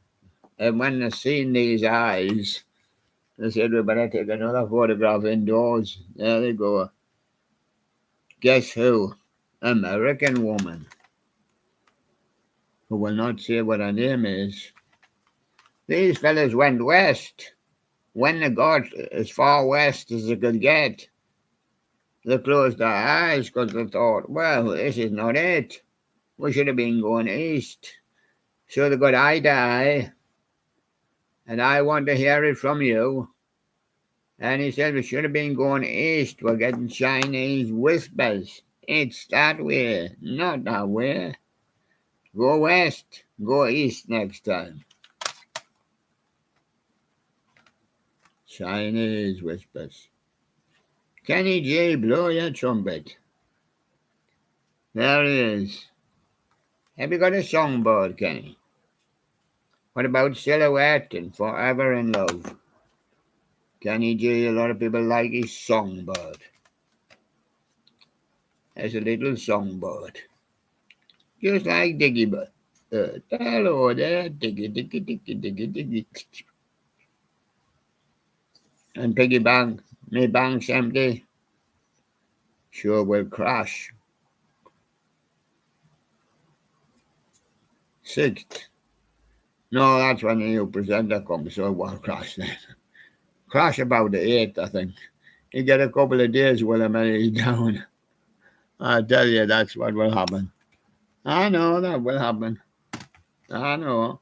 And when they seen these eyes, they said, we better take another photograph indoors. There they go. Guess who? American woman. Who will not say what her name is. These fellas went west. When they got as far west as they could get, they closed their eyes because they thought, well, this is not it. We should have been going east. So they got eye to eye. And I want to hear it from you. And he said we should have been going east. We're getting Chinese whispers. It's that way, not that way. Go west, go east next time. Chinese whispers. Kenny G, blow your trumpet. There he is. Have you got a songbird, Kenny? What about Silhouette and Forever in Love? Kenny G, a lot of people like his songbird. There's a little songbird. Just like Diggy Bird. Hello there, Diggy, Diggy, Diggy, Diggy, Diggy. And Piggy Bank, me bank's empty. Sure will crash. 6th. No, that's when the new presenter comes, so it won't crash then. Crash about the 8th, I think. You get a couple of days with him and he's down. I tell you, that's what will happen. I know that will happen. I know.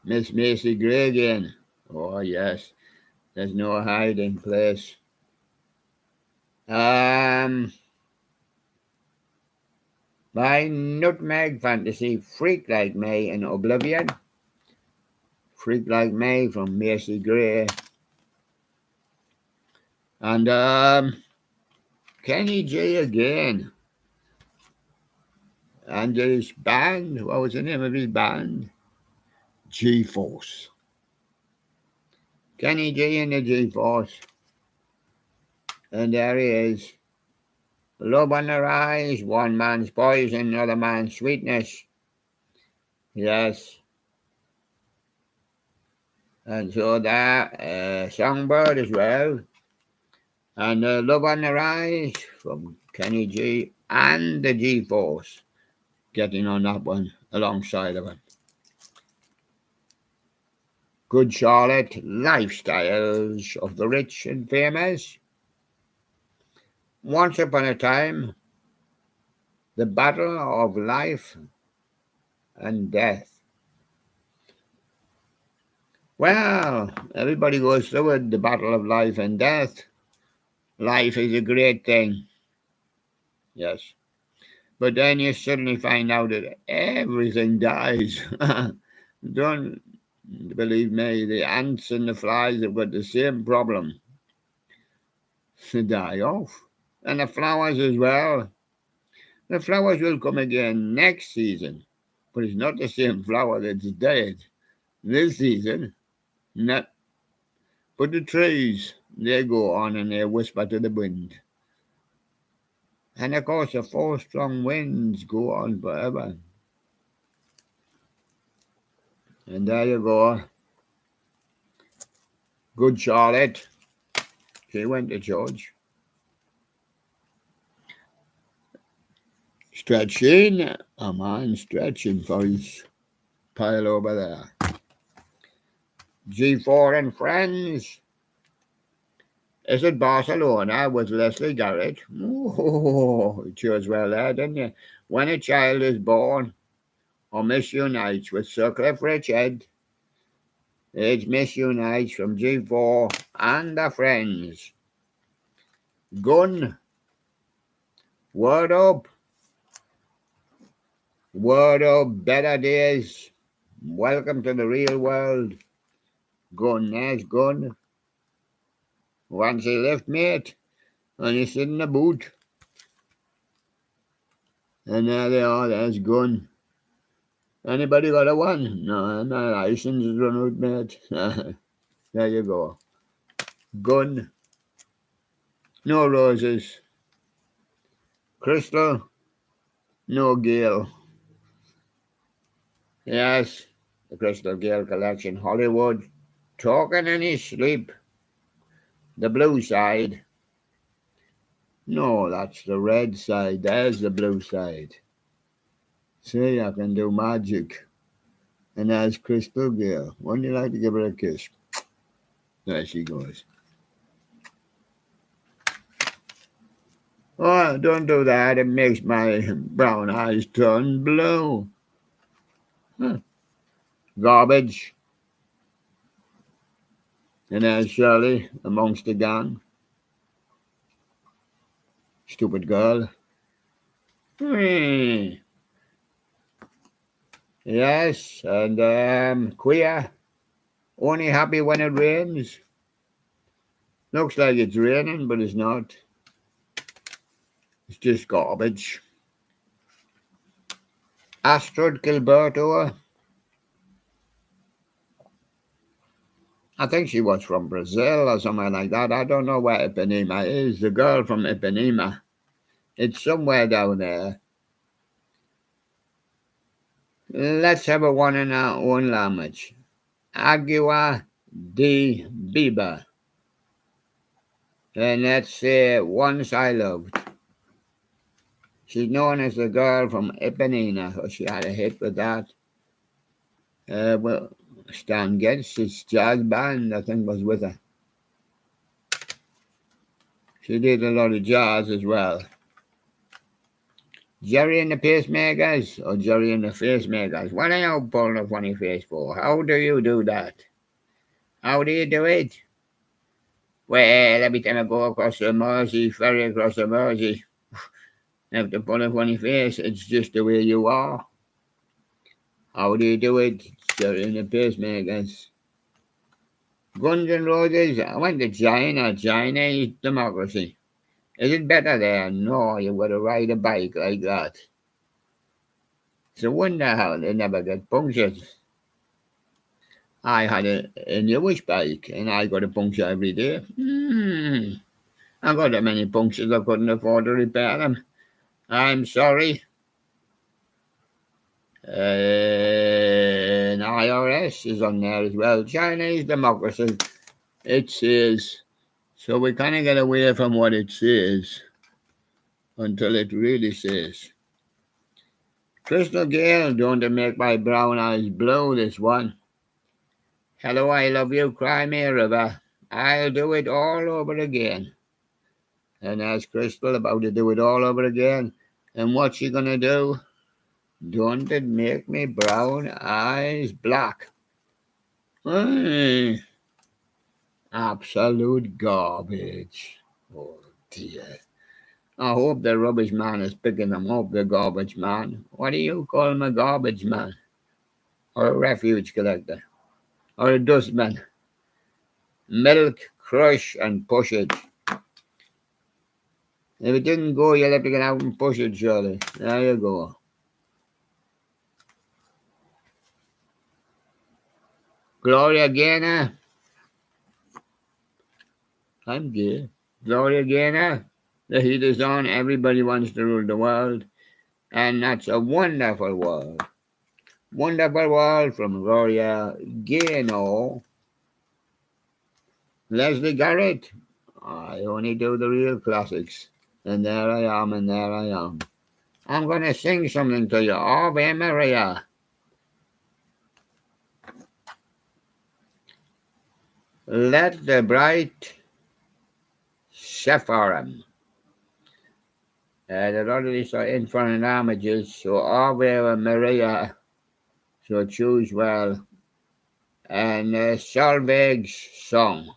Miss Macy Gray again. Oh, yes. There's no hiding place. By Nutmeg Fantasy, Freak Like Me in Oblivion. Freak Like Me from Macy Gray. And Kenny G again. And his band, what was the name of his band? G-Force. Kenny G and the G-Force. And there he is. Love on the rise, one man's poison, another man's sweetness. Yes. And so that Songbird as well. And Love on the Rise from Kenny G and the G-Force getting on that one alongside of it. Good Charlotte, Lifestyles of the Rich and Famous. Once upon a time, the battle of life and death. Well, everybody goes through it, the battle of life and death. Life is a great thing. Yes. But then you suddenly find out that everything dies. Don't believe me, the ants and the flies have got the same problem. They die off. And the flowers as well. The flowers will come again next season, but it's not the same flower that's dead this season. No. But the trees, they go on and they whisper to the wind. And of course, the four strong winds go on forever. And there you go. Good Charlotte. She went to church. Stretching. A man stretching for his pile over there. G4 and Friends. Is it Barcelona with Leslie Garrett? Oh, it chose well there, didn't you? When a child is born, or Miss Unites with Sir Cliff Richard. It's Miss Unites from G4 and the Friends. Gun. Word up. Word up, better days. Welcome to the real world. Gun, there's Gun. Once he left, mate, and he sit in the boot. And there they are, there's Gun. Anybody got a one? No, my license is run out, mate. There you go. Gun. No roses. Crystal. No Gale. Yes, the Crystal Gale collection. Hollywood. Talking in his sleep. The blue side. No, that's the red side. There's the blue side. See, I can do magic. And there's Crystal Gale. Wouldn't you like to give her a kiss? There she goes. Oh, don't do that. It makes my brown eyes turn blue. Huh. Garbage. And there's Shirley amongst the gang. Stupid girl. Yes, and Queer. Only happy when it rains. Looks like it's raining, but it's not. It's just garbage. Astrid Gilberto. I think she was from Brazil or somewhere like that. I don't know where Ipanema is. The girl from Ipanema. It's somewhere down there. Let's have a one in our own language. Agua de Biba. And let's say Once I Loved. She's known as the girl from Ipanema. So she had a hit with that. Well, Stan Getz's jazz band, I think, was with her. She did a lot of jazz as well. Jerry and the Pacemakers or Jerry and the Facemakers? What are you pulling a funny face for? How do you do that? How do you do it? Well, every time I go across the Mersey, ferry across the Mersey, I have to pull a funny face. It's just the way you are. How do you do it? Jerry and the Pacemakers. Guns N' Roses, I went to China. China is democracy. Is it better there? No, you've got to ride a bike like that. It's a wonder how they never get punctured. I had a newish bike and I got a puncture every day. I got that many punctures I couldn't afford to repair them. I'm sorry. And IRS is on there as well. Chinese democracy, it says. So we kind of get away from what it says until it really says. Crystal Gale, don't make my brown eyes blue, this one. Hello, I love you, cry me a river. I'll do it all over again. And ask Crystal about to do it all over again. And what's she gonna do? Don't it make me brown eyes black? Hey, absolute garbage. Oh dear. I hope the rubbish man is picking them up, the garbage man. What do you call him, a garbage man? Or a refuge collector? Or a dustman? Milk, crush, and push it. If it didn't go, you'll have to get out and push it, surely. There you go. Gloria Gaynor. I'm gay. Gloria Gaynor. The heat is on. Everybody wants to rule the world. And that's a wonderful world. Wonderful world from Gloria Gaynor. Leslie Garrett. I only do the real classics. And there I am, and there I am. I'm going to sing something to you. Ave Maria. Let the bright Sepharim. They're already so infinite damages, so Ave Maria, so choose well. And Solveig's song.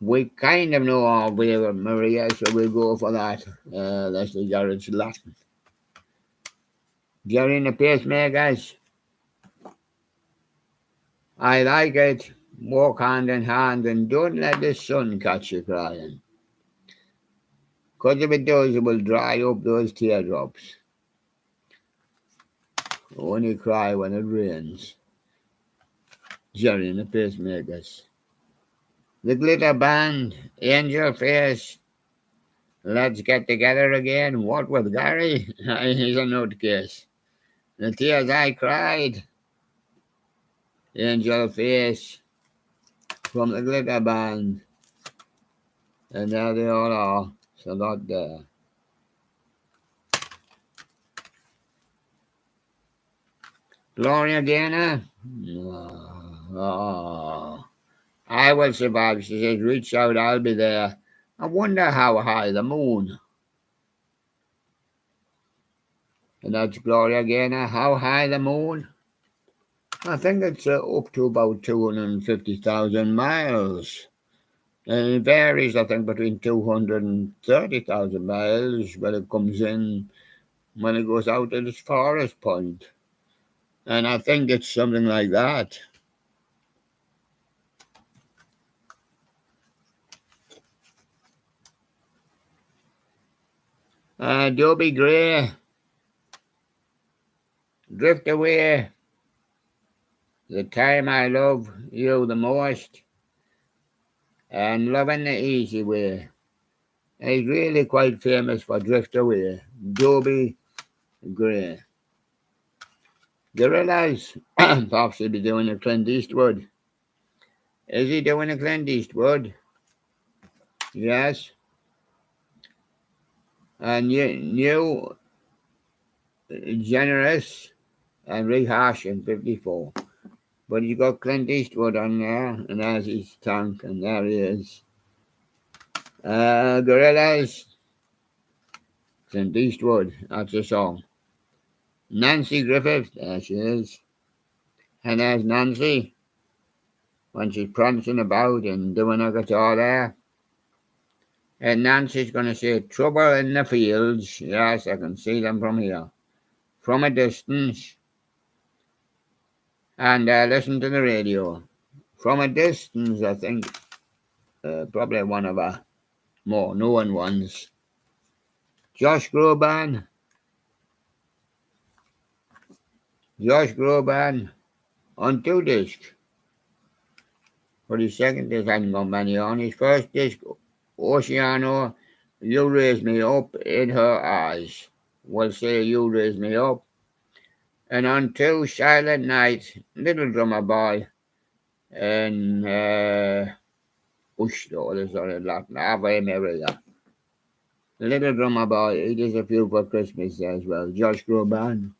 We kind of know Ave Maria, so we'll go for that. Leslie Garrett's Latin. Jerry and the Pacemakers. I like it. Walk hand in hand and don't let the sun catch you crying. Because if it does, it will dry up those teardrops. Only cry when it rains. Jerry and the Pacemakers. The Glitter Band, Angel Face. Let's get together again. What with Gary? He's a nutcase. The tears I cried. Angel Face from the Glitter Band. And there they all are. It's a lot there. Gloria Gaynor? Oh, I will survive. She says, reach out, I'll be there. I wonder how high the moon. And that's Gloria Gaynor. How high the moon? I think it's up to about 250,000 miles. And it varies, I think, between 230,000 miles when it comes in, when it goes out at its farthest point. And I think it's something like that. Dobie Gray. Drift away. The time I love you the most. And loving the easy way. He's really quite famous for Drift Away. Dobie Gray. Gorillaz. Perhaps he'll be doing a Clint Eastwood. Is he doing a Clint Eastwood? Yes. And New Generous and Rehash in 54. But you got Clint Eastwood on there, and there's his tank, and there he is. Gorillaz. Clint Eastwood, that's a song. Nancy Griffith, there she is. And there's Nancy, when she's prancing about and doing her guitar there. And Nancy's going to say, trouble in the fields. Yes, I can see them from here. From a distance. And listen to the radio. From a distance, I think. Probably one of our more known ones. Josh Groban. Josh Groban on 2 discs. For his second disc, hadn't got many on. His first disc, Oceano, You Raise Me Up in Her Eyes. We'll say You Raise Me Up. And on 2, Silent Night, Little Drummer Boy, and Ushlo, there's a lot, Ave Maria. Little Drummer Boy, he does a few for Christmas as well. Josh Groban.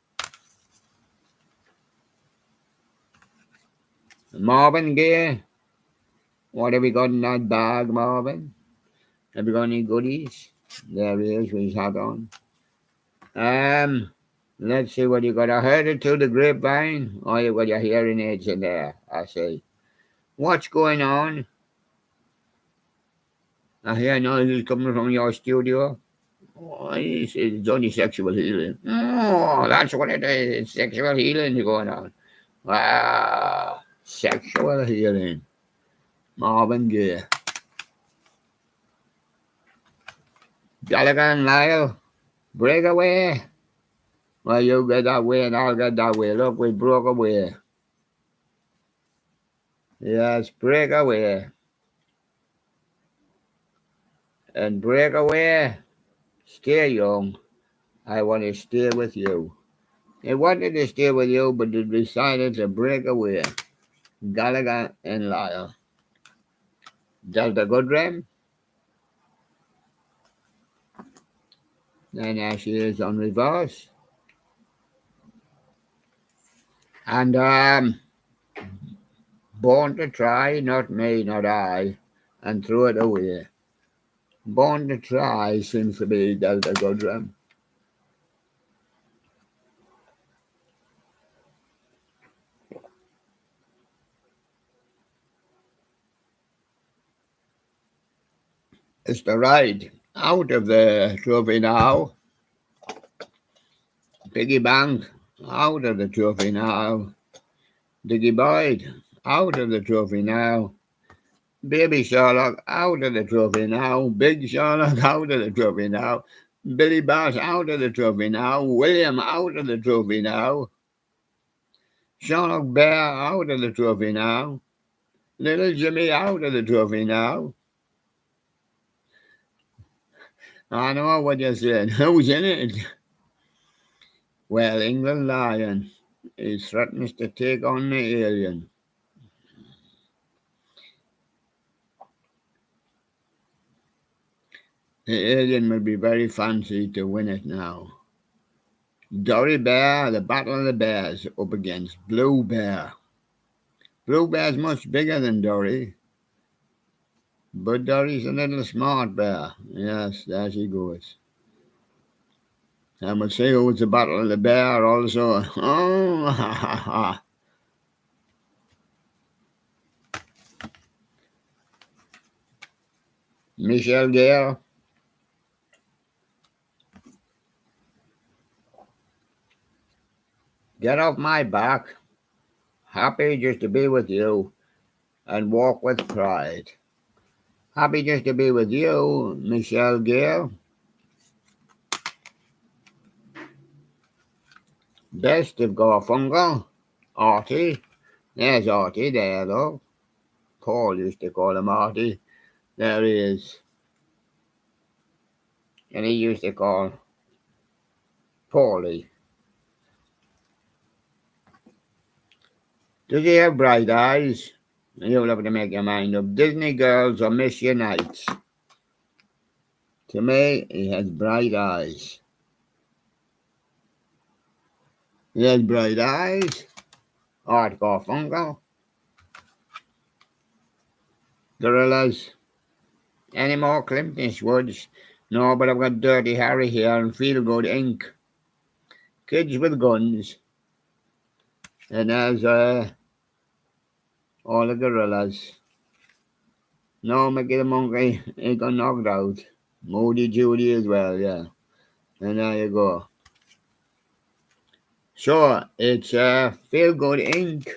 Marvin Gaye. What have we got in that bag, Marvin? Have we got any goodies? There he is with his hat on. Let's see what you got. I heard it through the grapevine. Oh, you got your hearing aids in there, I see. What's going on? I hear noises coming from your studio. Oh, it's only sexual healing. Oh, that's what it is. It's sexual healing going on. Wow. Sexual healing. Marvin Gaye. Gallagher and Lyle. Break away. Well, you get that way and I'll get that way. Look, we broke away. Yes, break away. And break away. Stay young. I want to stay with you. They wanted to stay with you, but they decided to break away. Gallagher and Lyle. Delta Goodrem. And there she is on reverse. And Born to Try, not me, not I, and threw it away. Born to Try seems to be Delta Goodrem. It's the ride out of the trophy now. Piggy Bank out of the trophy now. Diggy Boyd out of the trophy now. Baby Sherlock out of the trophy now. Big Sherlock out of the trophy now. Billy Bass out of the trophy now. William out of the trophy now. Sherlock Bear out of the trophy now. Little Jimmy out of the trophy now. I know what you're saying. Who's in it? Well, England Lion. He threatens to take on the alien. The alien will be very fancy to win it now. Dory Bear, the Battle of the Bears, up against Blue Bear. Blue Bear's much bigger than Dory, but Dory's a little smart bear. Yes, there she goes. And we'll see who's the Battle of the Bear also. Oh, ha, ha, ha. Michelle Gale. Get off my back. Happy just to be with you and walk with pride. Happy just to be with you, Michelle Gale. Best of Garfunkel. Artie. There's Artie there, though. Paul used to call him Artie. There he is. And he used to call Paulie. Does he have bright eyes? You'll have to make your mind up. Disney girls or Miss Unites? To me, he has bright eyes. He has bright eyes. Art Garfunkel. Gorillas. Any more Clint Eastwoods? No, but I've got Dirty Harry here and Feel Good Inc. Kids with Guns. And there's all the gorillas. No, Mickey the Monkey, he got knocked out. Moody Judy as well, yeah. And there you go. So, it's Feel Good Inc.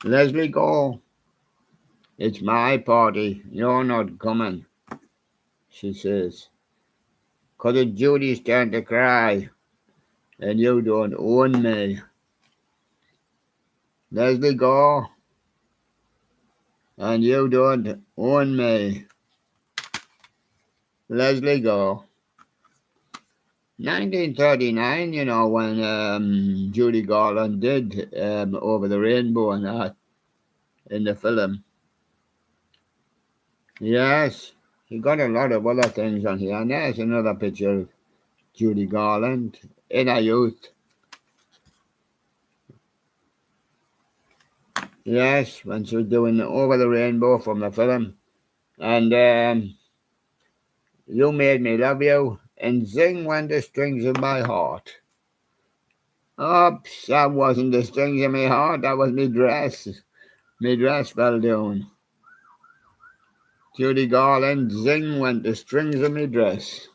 Leslie Go. It's my party. You're not coming, she says. 'Cause it's Judy's turn to cry. And you don't own me. Leslie Go. And you don't own me. Leslie Go. 1939, you know, when Judy Garland did Over the Rainbow and that in the film. Yes, he got a lot of other things on here. And there's another picture of Judy Garland in her youth. Yes, when she was doing Over the Rainbow from the film. And You Made Me Love You and Zing When the Strings of My Heart. Oops, that wasn't the strings of my heart, that was me dress. Me dress fell down. Judy Garland, Zing Went the Strings of me dress.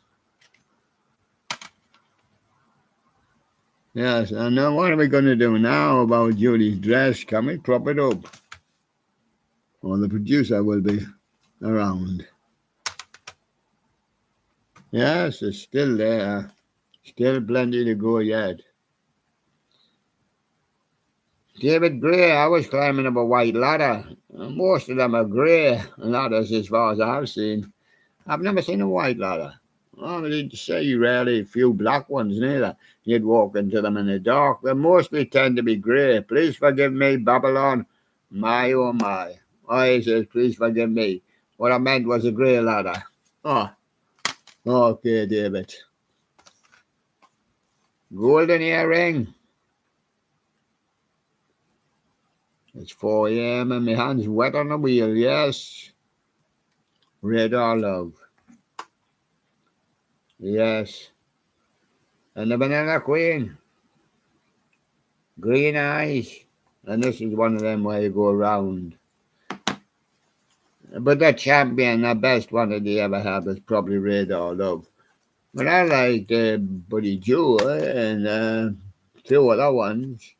Yes, and now what are we going to do now about Judy's dress? Can we prop it up? Well, the producer will be around. Yes, it's still there. Still plenty to go yet. David Gray, I was climbing up a white ladder. Most of them are grey ladders as far as I've seen. I've never seen a white ladder. Well, you'd say rarely a few black ones neither. You'd walk into them in the dark. They mostly tend to be grey. Please forgive me, Babylon. My, oh my. I says, please forgive me. What I meant was a grey ladder. Oh, okay, David. Golden earring. It's 4 a.m. and my hand's wet on the wheel, yes. Radar love. Yes. And the Banana Queen. Green eyes. And this is one of them where you go around. But the champion, the best one that they ever had was probably Radar Love. But I liked Buddy Joe and two other ones.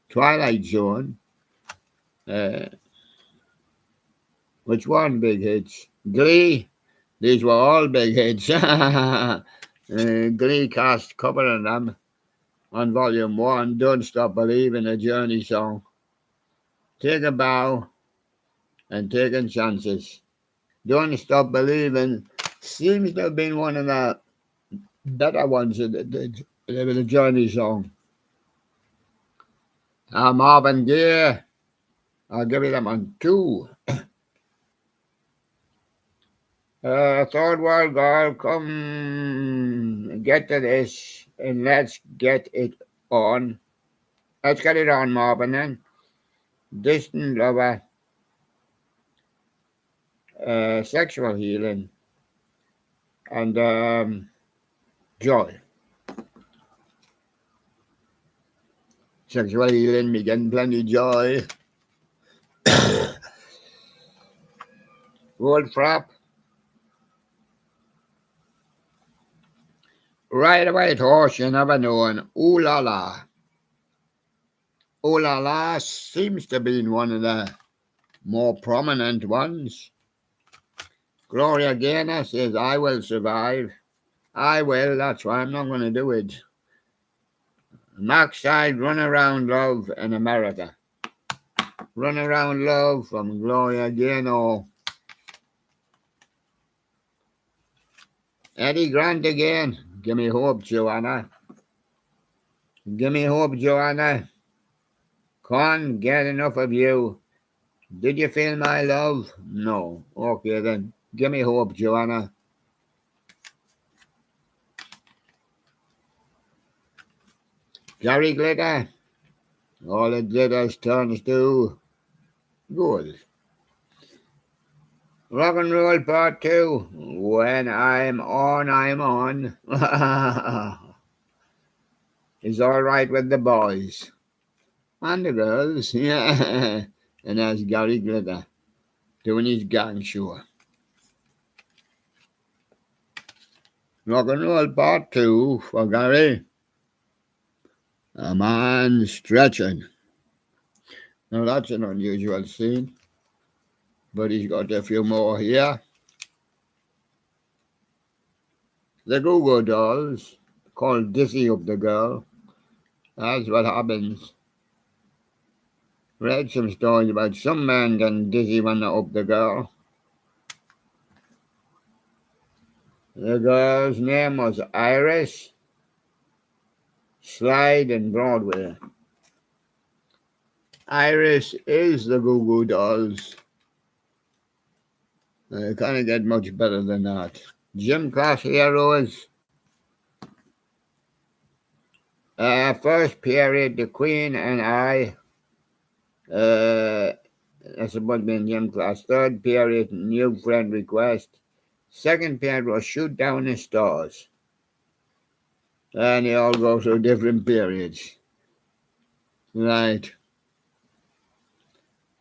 Twilight Zone. Which one big hits? Glee. These were all big hits. Glee cast covering them on Volume 1. Don't Stop Believing, a Journey song. Take a Bow and Taking Chances. Don't Stop Believing seems to have been one of the better ones that did the Journey song. Marvin Gaye, I'll give you them on 2. Third World Girl, come get to this and let's get it on. Let's get it on, Marvin, then. Distant Lover, Sexual Healing, and Joy. Sexual Healing, me getting plenty joy. Old Frap. Ride a white horse you never known. Ooh la la. Ooh la la seems to be one of the more prominent ones. Gloria Gaynor says, I will survive. I will, that's why I'm not going to do it. Max side, Run Around Love in America. Run Around Love from Gloria Gaynor. Eddie Grant again. Give me hope, Joanna. Give me hope, Joanna. Can't get enough of you. Did you feel my love? No. Okay then. Give me hope, Joanna. Gary Glitter. All the glitters turns to gold. Rock and roll part 2. When I'm on, I'm on. It's all right with the boys. And the girls, yeah. And that's Gary Glitter doing his gang show. Rock and roll part 2 for Gary. A man stretching. Now that's an unusual scene, but he's got a few more here. The Goo-Goo Dolls, called Dizzy Up the Girl. That's what happens. Read some stories about some men getting dizzy when they're up the girl. The girl's name was Iris. Slide in Broadway. Iris is the Goo-Goo Dolls. They can't get much better than that. Gym class heroes. First period, the Queen and I. That's about being gym class. Third period, new friend request. Second period was shoot down the stars. And they all go through different periods. Right.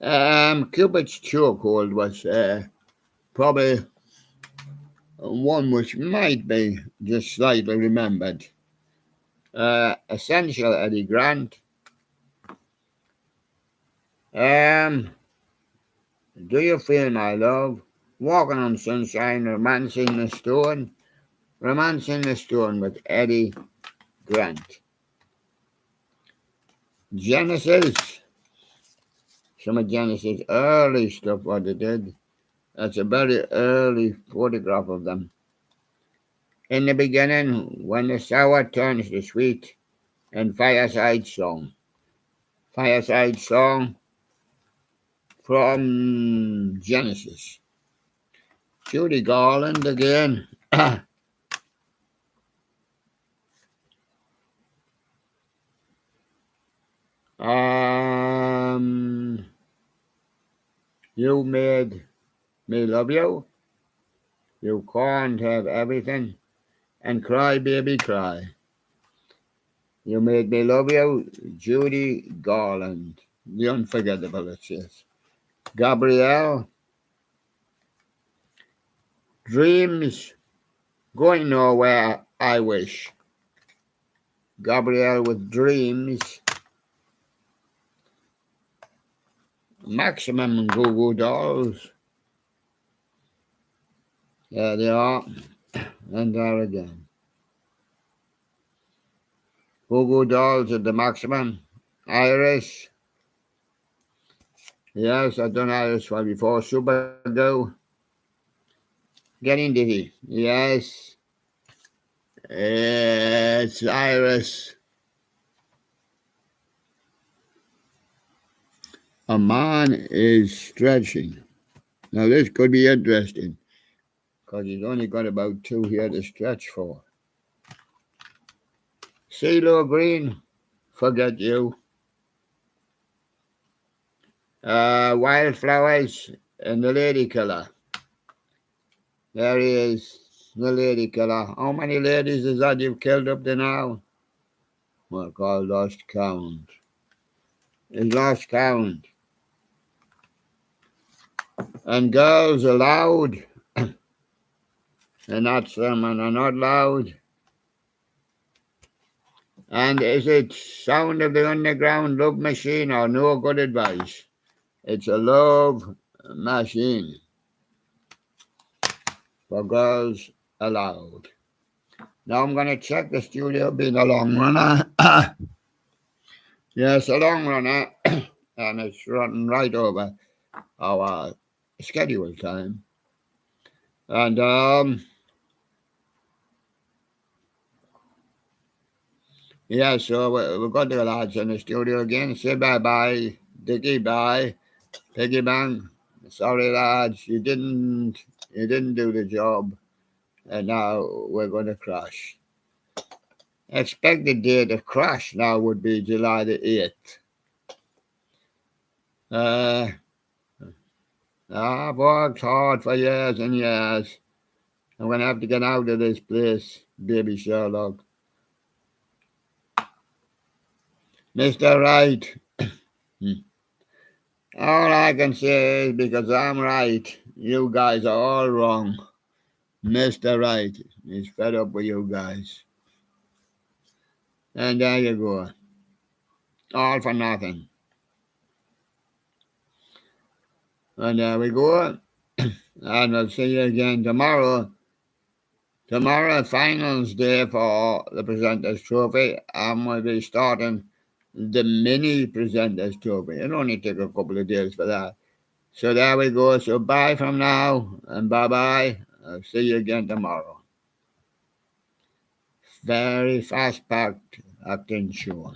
Cupid's chokehold was probably one which might be just slightly remembered. Essential Eddie Grant. Do You Feel My Love? Walking on Sunshine, Romancing the Stone. Romancing the Stone with Eddie Grant. Genesis. Some of Genesis' early stuff, what they did. That's a very early photograph of them. In the beginning, when the sour turns to sweet, and Fireside Song. Fireside Song from Genesis. Judy Garland again. You made me love you. You can't have everything. And Cry Baby Cry. You made me love you. Judy Garland. The unforgettable, it says. Gabrielle. Dreams going nowhere, I wish. Gabrielle with Dreams. Maximum Goo-Goo Dolls. There they are. And there again. Goo-Goo Dolls at the Maximum. Iris. Yes, I've done Iris one before. Supergirl. Getting Dizzy. Yes. It's Iris. A man is stretching. Now this could be interesting, because he's only got about 2 here to stretch for. CeeLo Green, Forget You. Wildflowers and The Lady Killer. There he is, the Lady Killer. How many ladies is that you've killed up to now? Well, I lost count. It's lost count. And girls are loud. And that's them, and are not loud. And is it Sound of the Underground, Love Machine, or No Good Advice? It's a love machine for girls allowed. Now I'm going to check the studio being a long runner. Yes, a long runner. And it's running right over our schedule time. And yeah, so we've got the lads in the studio again. Say bye-bye, Dickie, bye. Piggy Bang, sorry lads, you didn't do the job, and now we're going to crash. Expected date of crash now would be July the 8th. I've worked hard for years and years. I'm going to have to get out of this place, baby Sherlock. Mr. Right. All I can say is because I'm right, you guys are all wrong. Mr. Right is fed up with you guys. And there you go. All for nothing. And there we go. And I'll see you again tomorrow. Tomorrow, finals day for the Presenters Trophy. And we'll be starting the mini Presenters Trophy. It'll only take a couple of days for that. So there we go. So bye from now and bye-bye. I'll see you again tomorrow. Very fast-packed acting show.